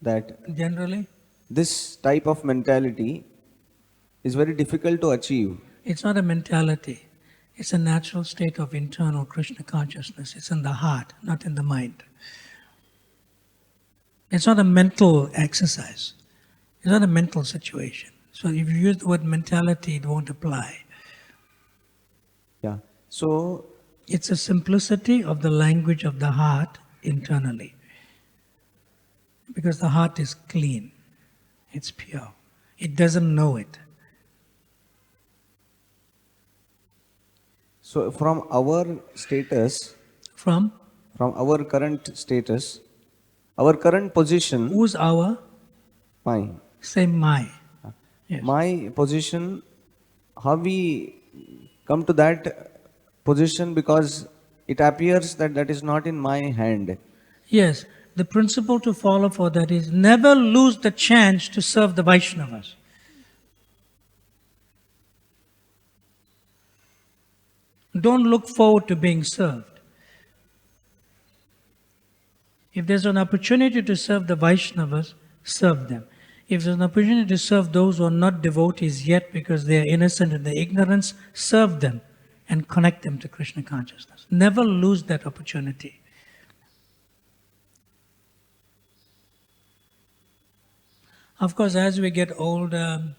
[SPEAKER 7] that
[SPEAKER 1] Generally,
[SPEAKER 7] this type of mentality is very difficult to achieve.
[SPEAKER 1] it's not a mentality. It's a natural state of internal Krishna consciousness. It's in the heart, not in the mind. It's not a mental exercise. It's not a mental situation. So if you use the word mentality, it won't apply.
[SPEAKER 7] Yeah. So
[SPEAKER 1] It's a simplicity of the language of the heart internally. Because the heart is clean. It's pure. It doesn't know it.
[SPEAKER 7] So from our status,
[SPEAKER 1] From
[SPEAKER 7] from our current status, our current position,
[SPEAKER 1] who's our?
[SPEAKER 7] my,
[SPEAKER 1] Say my. Yes.
[SPEAKER 7] my position, how we come to that position, because it appears that that is not in my hand.
[SPEAKER 1] Yes, the principle to follow for that is never lose the chance to serve the Vaishnavas. Don't look forward to being served. If there's an opportunity to serve the Vaishnavas, serve them. If there's an opportunity to serve those who are not devotees yet because they are innocent in their ignorance, serve them and connect them to Krishna consciousness. Never lose that opportunity. Of course, as we get older,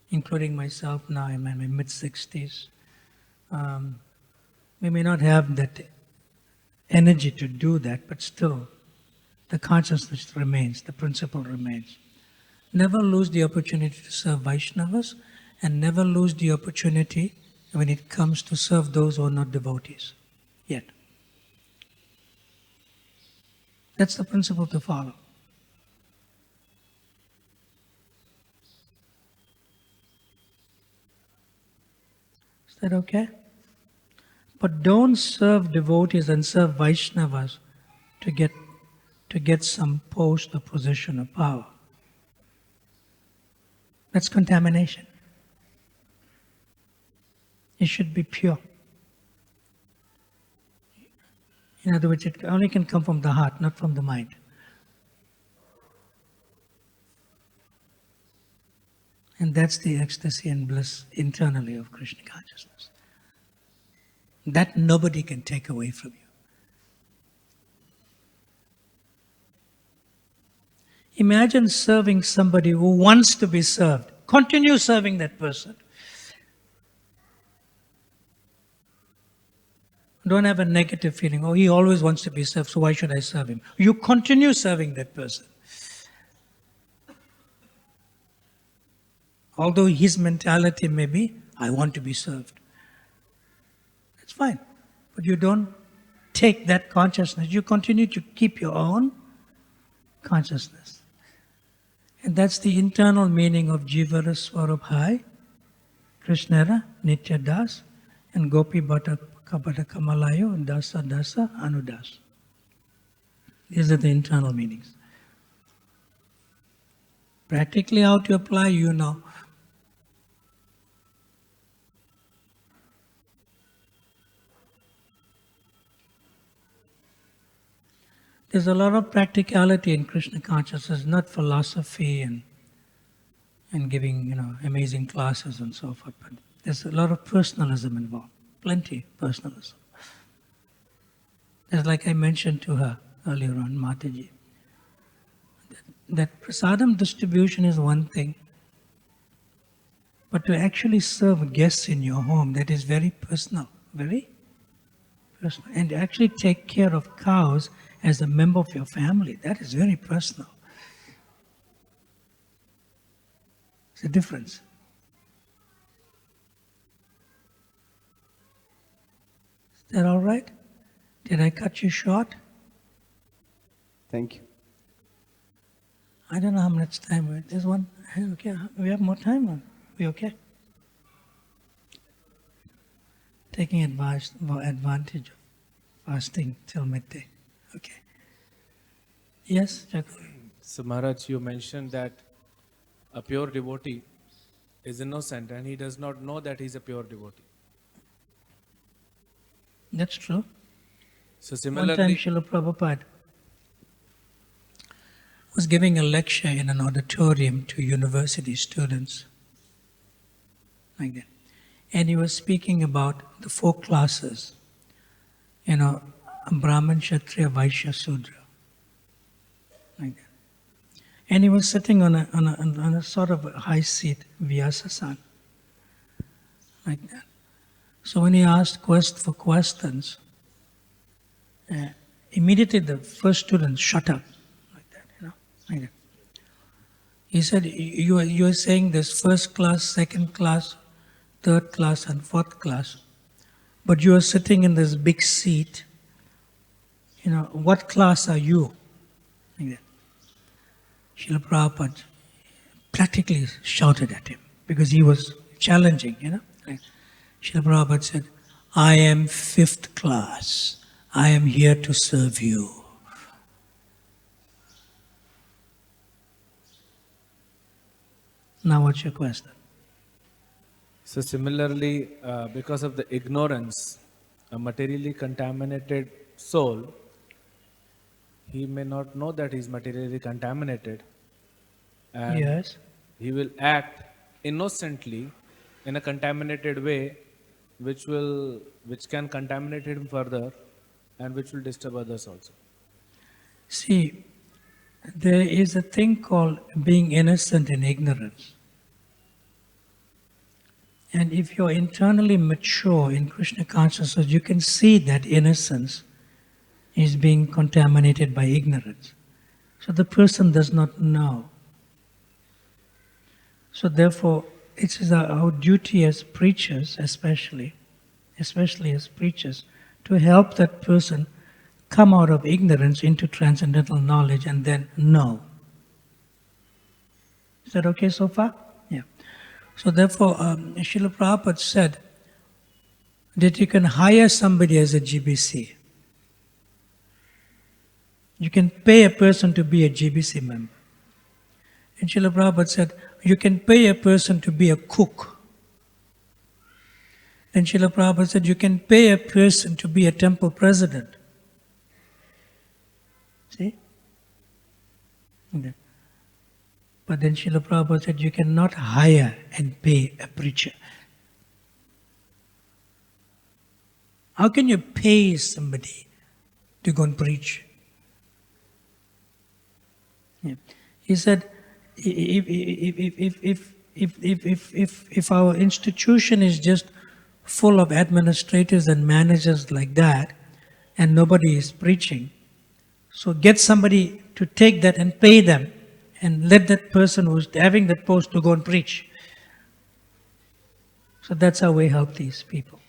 [SPEAKER 1] including myself now, I'm in my mid-60s, we may not have that energy to do that, but still, the consciousness remains, the principle remains. Never lose the opportunity to serve Vaishnavas, and never lose the opportunity when it comes to serve those who are not devotees yet. That's the principle to follow. Is that okay? But don't serve devotees and serve Vaishnavas to get some post or position or power. That's contamination. It should be pure. In other words, it only can come from the heart, not from the mind. And that's the ecstasy and bliss internally of Krishna consciousness. That nobody can take away from you. Imagine serving somebody who wants to be served. Continue serving that person. Don't have a negative feeling, oh, he always wants to be served, so why should I serve him? You continue serving that person. Although his mentality may be, I want to be served. That's fine. But you don't take that consciousness. You continue to keep your own consciousness. And that's the internal meaning of Jivara Swarup Hai, Krishnara, Nitya Das, and Gopi Bhatta Kapata Kamalayo, and Dasa Dasa Anudas. These are the internal meanings. Practically how to apply, you know. There's a lot of practicality in Krishna consciousness, not philosophy and giving, amazing classes and so forth. But there's a lot of personalism involved, plenty personalism. Just like I mentioned to her earlier on, Mataji, that prasadam distribution is one thing, but to actually serve guests in your home, that is very personal, very personal. And to actually take care of cows as a member of your family, that is very personal. It's a difference. Is that all right? Did I cut you short?
[SPEAKER 7] Thank you.
[SPEAKER 1] I don't know how much time. There's one. Okay, we have more time. Or we okay? Taking advantage of fasting till midday. Okay. Yes, Jacob?
[SPEAKER 8] So Maharaj, you mentioned that a pure devotee is innocent and he does not know that he is a pure devotee.
[SPEAKER 1] That's true.
[SPEAKER 8] So
[SPEAKER 1] One time
[SPEAKER 8] similarly,
[SPEAKER 1] Srila Prabhupada was giving a lecture in an auditorium to university students, like that. And he was speaking about the 4 classes, Brahman, Kshatriya, Vaishya, Sudra, like that. And he was sitting on a sort of a high seat, Vyasasana, like that. So when he asked questions, immediately the first student shut up, like that, like that. He said, you are saying there's first class, second class, third class and fourth class, but you are sitting in this big seat, what class are you? Like that. Srila Prabhupada practically shouted at him because he was challenging, Like, Srila Prabhupada said, I am 5th class. I am here to serve you. Now what's your question?
[SPEAKER 8] so similarly, because of the ignorance, a materially contaminated soul, he may not know that he is materially contaminated, and
[SPEAKER 1] Yes.
[SPEAKER 8] he will act innocently in a contaminated way, which can contaminate him further, and which will disturb others also.
[SPEAKER 1] See, there is a thing called being innocent in ignorance. And if you're internally mature in Krishna consciousness, you can see that innocence is being contaminated by ignorance. So the person does not know. So therefore, it is our duty as preachers, especially as preachers, to help that person come out of ignorance into transcendental knowledge and then know. Is that okay so far? Yeah. So therefore, Srila Prabhupada said that you can hire somebody as a GBC. You can pay a person to be a GBC member. And Srila Prabhupada said, you can pay a person to be a cook. And Srila Prabhupada said, you can pay a person to be a temple president. See? But then Srila Prabhupada said, you cannot hire and pay a preacher. How can you pay somebody to go and preach? Yeah. He said, if our institution is just full of administrators and managers like that, and nobody is preaching, so get somebody to take that and pay them, and let that person who's having that post to go and preach. So that's how we help these people.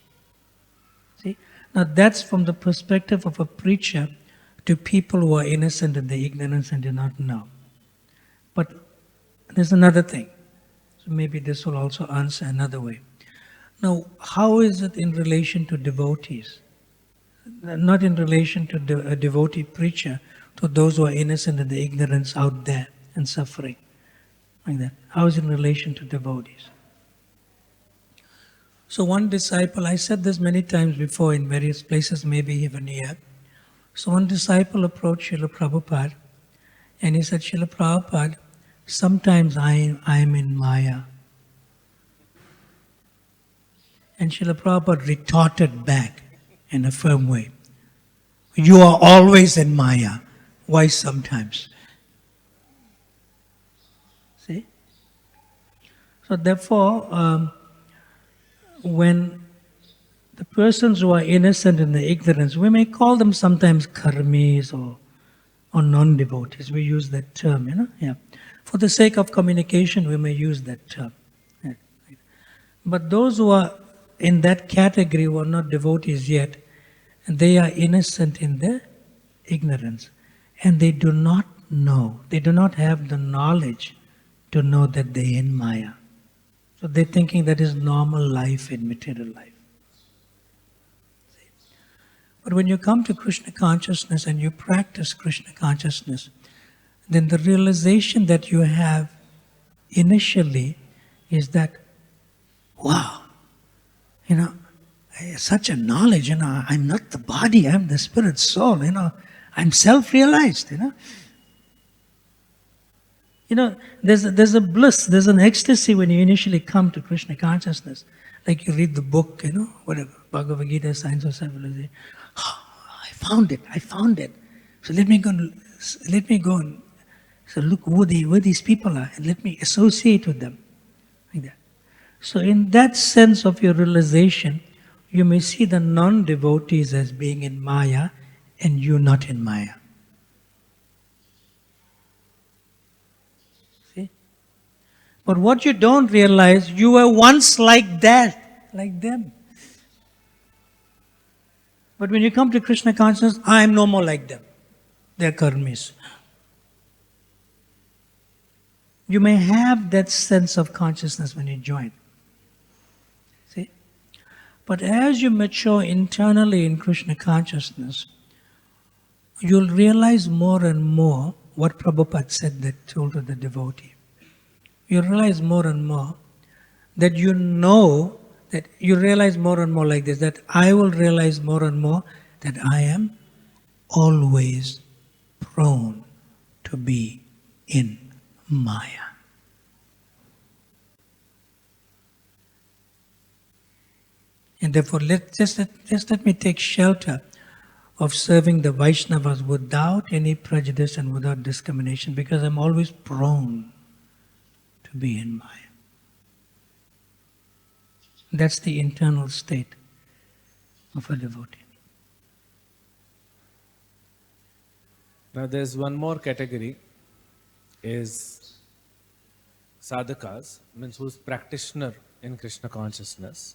[SPEAKER 1] See? Now that's from the perspective of a preacher to people who are innocent in the ignorance and do not know. But there's another thing. So maybe this will also answer another way. Now, how is it in relation to devotees? Not in relation to a devotee preacher, to those who are innocent in the ignorance out there and suffering. Like that. How is it in relation to devotees? So one disciple, I said this many times before in various places, maybe even here. So one disciple approached Srila Prabhupada and he said, Srila Prabhupada, sometimes I am in Maya. And Srila Prabhupada retorted back in a firm way. You are always in Maya. Why sometimes? See? So therefore, when the persons who are innocent in the ignorance, we may call them sometimes karmis or non-devotees. We use that term, Yeah. For the sake of communication, we may use that term. Yeah. But those who are in that category who are not devotees yet, they are innocent in their ignorance. And they do not know, they do not have the knowledge to know that they are in Maya. So they're thinking that is normal life in material life. But when you come to Krishna consciousness and you practice Krishna consciousness, then the realization that you have initially is that, wow, such a knowledge, I'm not the body, I'm the spirit soul, I'm self-realized, there's a bliss, there's an ecstasy when you initially come to Krishna consciousness. Like you read the book, whatever, Bhagavad-gita, Science of Civilization. Oh, I found it. So let me go and so look who these people are and let me associate with them. Like that. So in that sense of your realization, you may see the non-devotees as being in Maya and you not in Maya. See? But what you don't realize, you were once like that, like them. But when you come to Krishna consciousness, I am no more like them. They are karmis. You may have that sense of consciousness when you join. See? But as you mature internally in Krishna consciousness, you'll realize more and more what Prabhupada said that told to the devotee. You realize more and more that you realize more and more like this, that I will realize more and more that I am always prone to be in Maya. And therefore, just let me take shelter of serving the Vaishnavas without any prejudice and without discrimination, because I'm always prone to be in Maya. That's the internal state of a devotee.
[SPEAKER 8] Now there's one more category, is sadhakas, means who's practitioner in Krishna consciousness.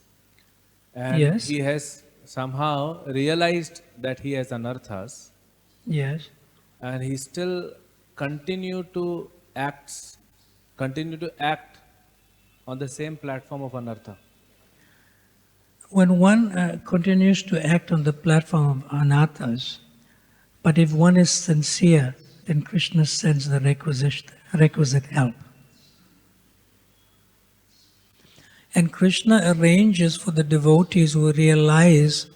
[SPEAKER 8] And
[SPEAKER 1] Yes.
[SPEAKER 8] he has somehow realized that he has anarthas,
[SPEAKER 1] Yes.
[SPEAKER 8] and he still continue to act on the same platform of anartha.
[SPEAKER 1] When one continues to act on the platform of anathas, but if one is sincere, then Krishna sends the requisite help. And Krishna arranges for the devotees who realizes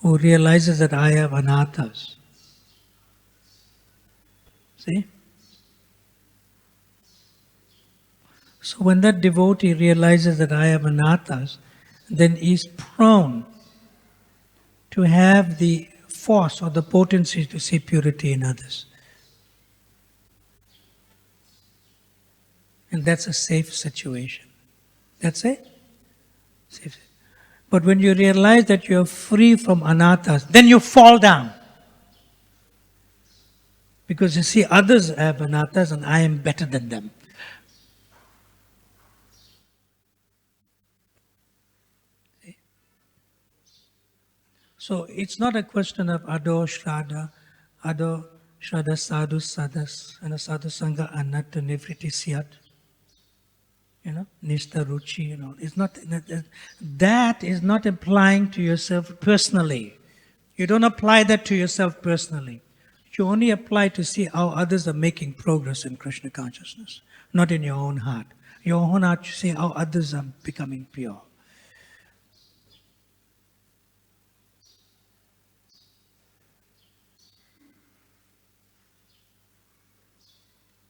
[SPEAKER 1] that I have anathas. See? So when that devotee realizes that I have anathas, then he is prone to have the force or the potency to see purity in others. And that's a safe situation. That's it. Safe. But when you realize that you are free from anathas, then you fall down. Because you see others have anathas and I am better than them. So it's not a question of ado shraddha sadhu sadas, and a sadhu sangha anatta nivriti syat. Nishta ruchi, it's not, that is not applying to yourself personally. You don't apply that to yourself personally. You only apply to see how others are making progress in Krishna consciousness, not in your own heart. Your own heart, you see how others are becoming pure.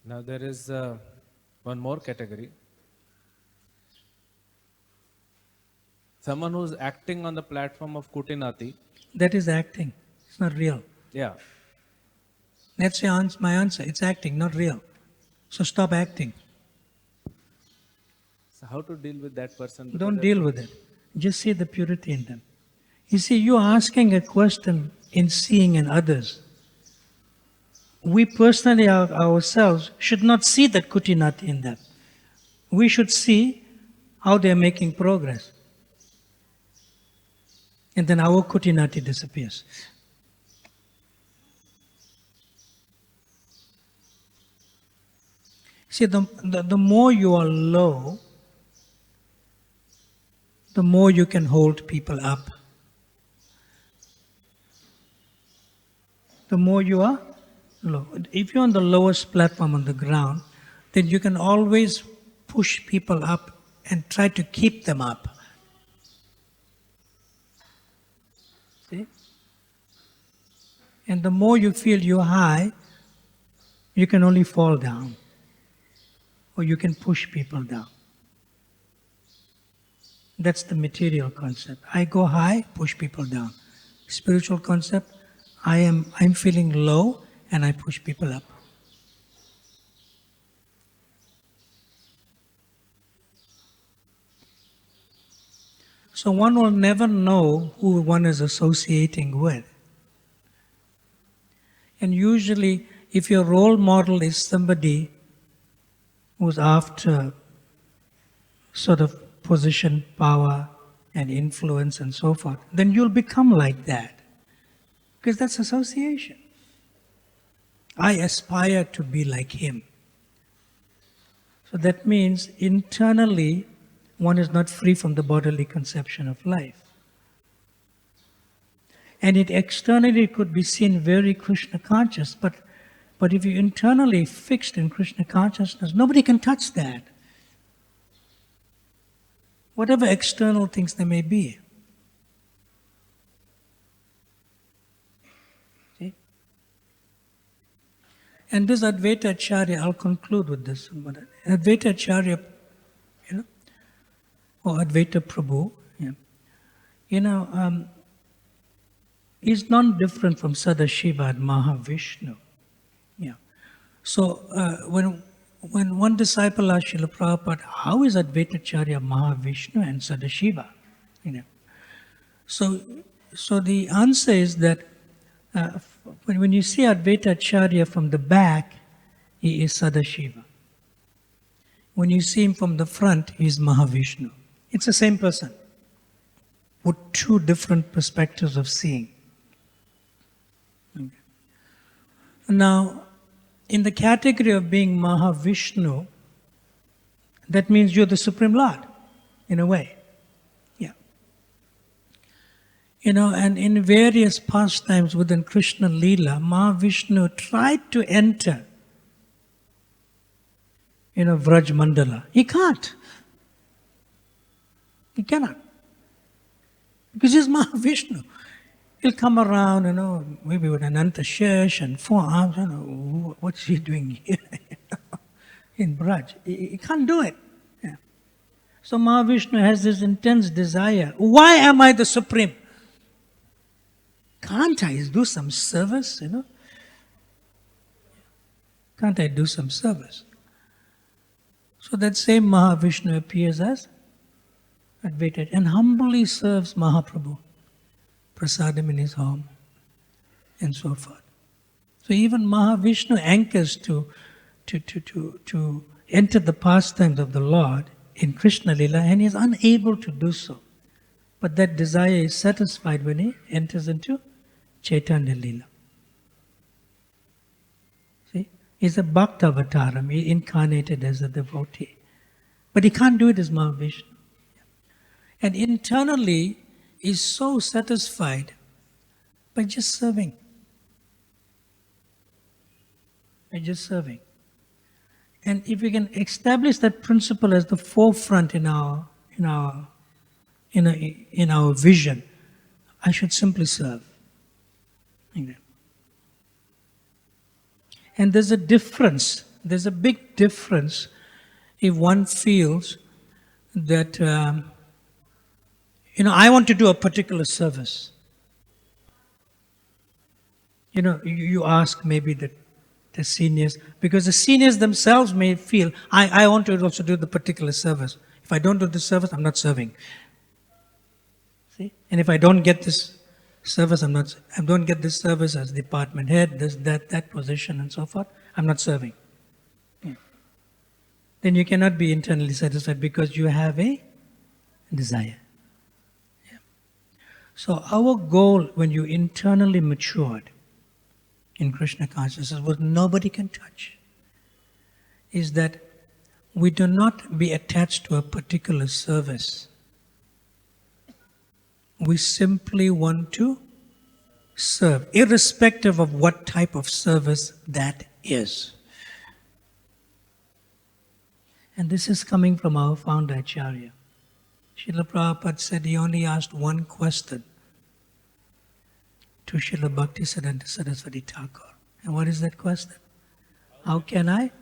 [SPEAKER 8] Now there is one more category. Someone who's acting on the platform of Kutinati.
[SPEAKER 1] That is acting. It's not real.
[SPEAKER 8] Yeah.
[SPEAKER 1] That's my answer. It's acting, not real. So stop acting.
[SPEAKER 8] So how to deal with that person?
[SPEAKER 1] Don't deal with it. Just see the purity in them. You see, you're asking a question in seeing in others. We personally ourselves should not see that Kutinati in them. We should see how they're making progress. And then our Kutinati disappears. See, the more you are low, the more you can hold people up. The more you are low. If you're on the lowest platform on the ground, then you can always push people up and try to keep them up. See? And the more you feel you're high, you can only fall down. Or you can push people down. That's the material concept. I go high, push people down. Spiritual concept, I'm feeling low and I push people up. So one will never know who one is associating with. And usually, if your role model is somebody who's after sort of position, power, and influence and so forth, then you'll become like that. Because that's association. I aspire to be like him. So that means internally, one is not free from the bodily conception of life. And it externally could be seen very Krishna conscious, but if you're internally fixed in Krishna consciousness, nobody can touch that. Whatever external things there may be. See? And this Advaita Acharya, I'll conclude with this. Advaita Acharya, or Advaita Prabhu, is non-different from Sadashiva and Mahavishnu. Yeah. So when one disciple asked Srila Prabhupada, how is Advaita Acharya Mahavishnu and Sadashiva? So the answer is that when you see Advaita Acharya from the back, he is Sadashiva. When you see him from the front, he is Mahavishnu. It's the same person with two different perspectives of seeing. Okay. Now, in the category of being Mahavishnu, that means you're the Supreme Lord, in a way. Yeah. And in various pastimes within Krishna Leela, Mahavishnu tried to enter Vraj Mandala. He can't. He cannot. Because he's Mahavishnu. He'll come around, maybe with an Antashesh and 4 arms, what's he doing here? In Braj. He can't do it. Yeah. So Mahavishnu has this intense desire. Why am I the Supreme? Can't I do some service, Can't I do some service? So that same Mahavishnu appears as Advaita and humbly serves Mahaprabhu, prasadam in his home, and so forth. So even Mahavishnu anchors to enter the pastimes of the Lord in Krishna Lila, and he is unable to do so. But that desire is satisfied when he enters into Chaitanya Lila. See? He's a Bhakta avataram, he incarnated as a devotee. But he can't do it as Mahavishnu. And internally, he's so satisfied by just serving. By just serving. And if we can establish that principle as the forefront in our vision, I should simply serve. And there's a difference. There's a big difference if one feels that I want to do a particular service. You ask maybe the seniors, because the seniors themselves may feel, I want to also do the particular service. If I don't do this service, I'm not serving. See? And if I don't get this service, I don't get this service as department head, that position and so forth, I'm not serving. Yeah. Then you cannot be internally satisfied because you have a desire. So our goal when you internally matured in Krishna consciousness, what nobody can touch, is that we do not be attached to a particular service. We simply want to serve, irrespective of what type of service that is. And this is coming from our founder Acharya. Srila Prabhupada said he only asked one question to Srila Bhaktisiddhanta Saraswati Thakur. And what is that question? How can I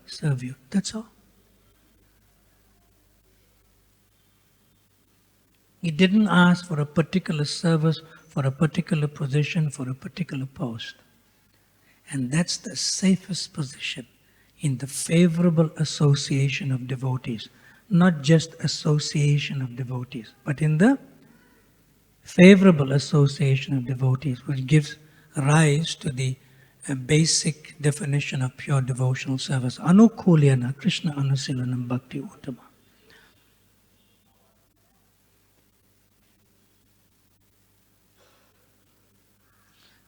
[SPEAKER 1] serve you? That's all. He didn't ask for a particular service, for a particular position, for a particular post. And that's the safest position in the favorable association of devotees. Not just association of devotees, but in the favorable association of devotees, which gives rise to the basic definition of pure devotional service. Anukulyana Krishna Anusilanam Bhakti Uttama.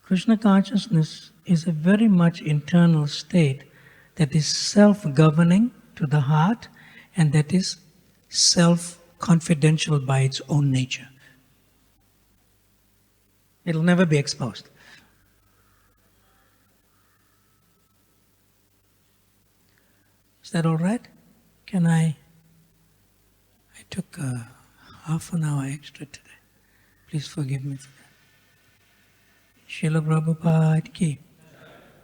[SPEAKER 1] Krishna consciousness is a very much internal state that is self-governing to the heart and that is self-confidential by its own nature. It'll never be exposed. Is that all right? I took half an hour extra today. Please forgive me for that. Srila Prabhupada ki,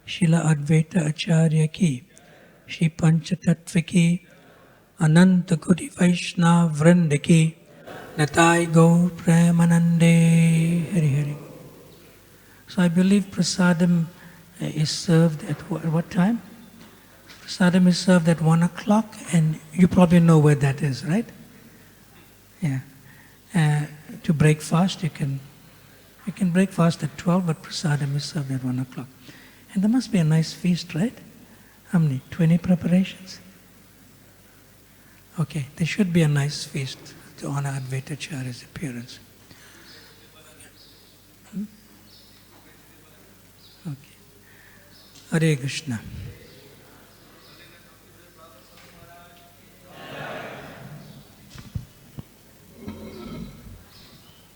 [SPEAKER 1] Srila Advaita Acharya ki, Shri Panchatattva ki, Ananta Koti Vaishnava Vrinda ki, Natai Gaur Premanande Hari Hari. So I believe prasadam is served at what time? Prasadam is served at 1 o'clock, and you probably know where that is, right? Yeah. To break fast, you can break fast at 12, but prasadam is served at 1 o'clock. And there must be a nice feast, right? How many? 20 preparations? Okay, there should be a nice feast to honor Advaita Acharya's appearance. Okay. Hare Krishna.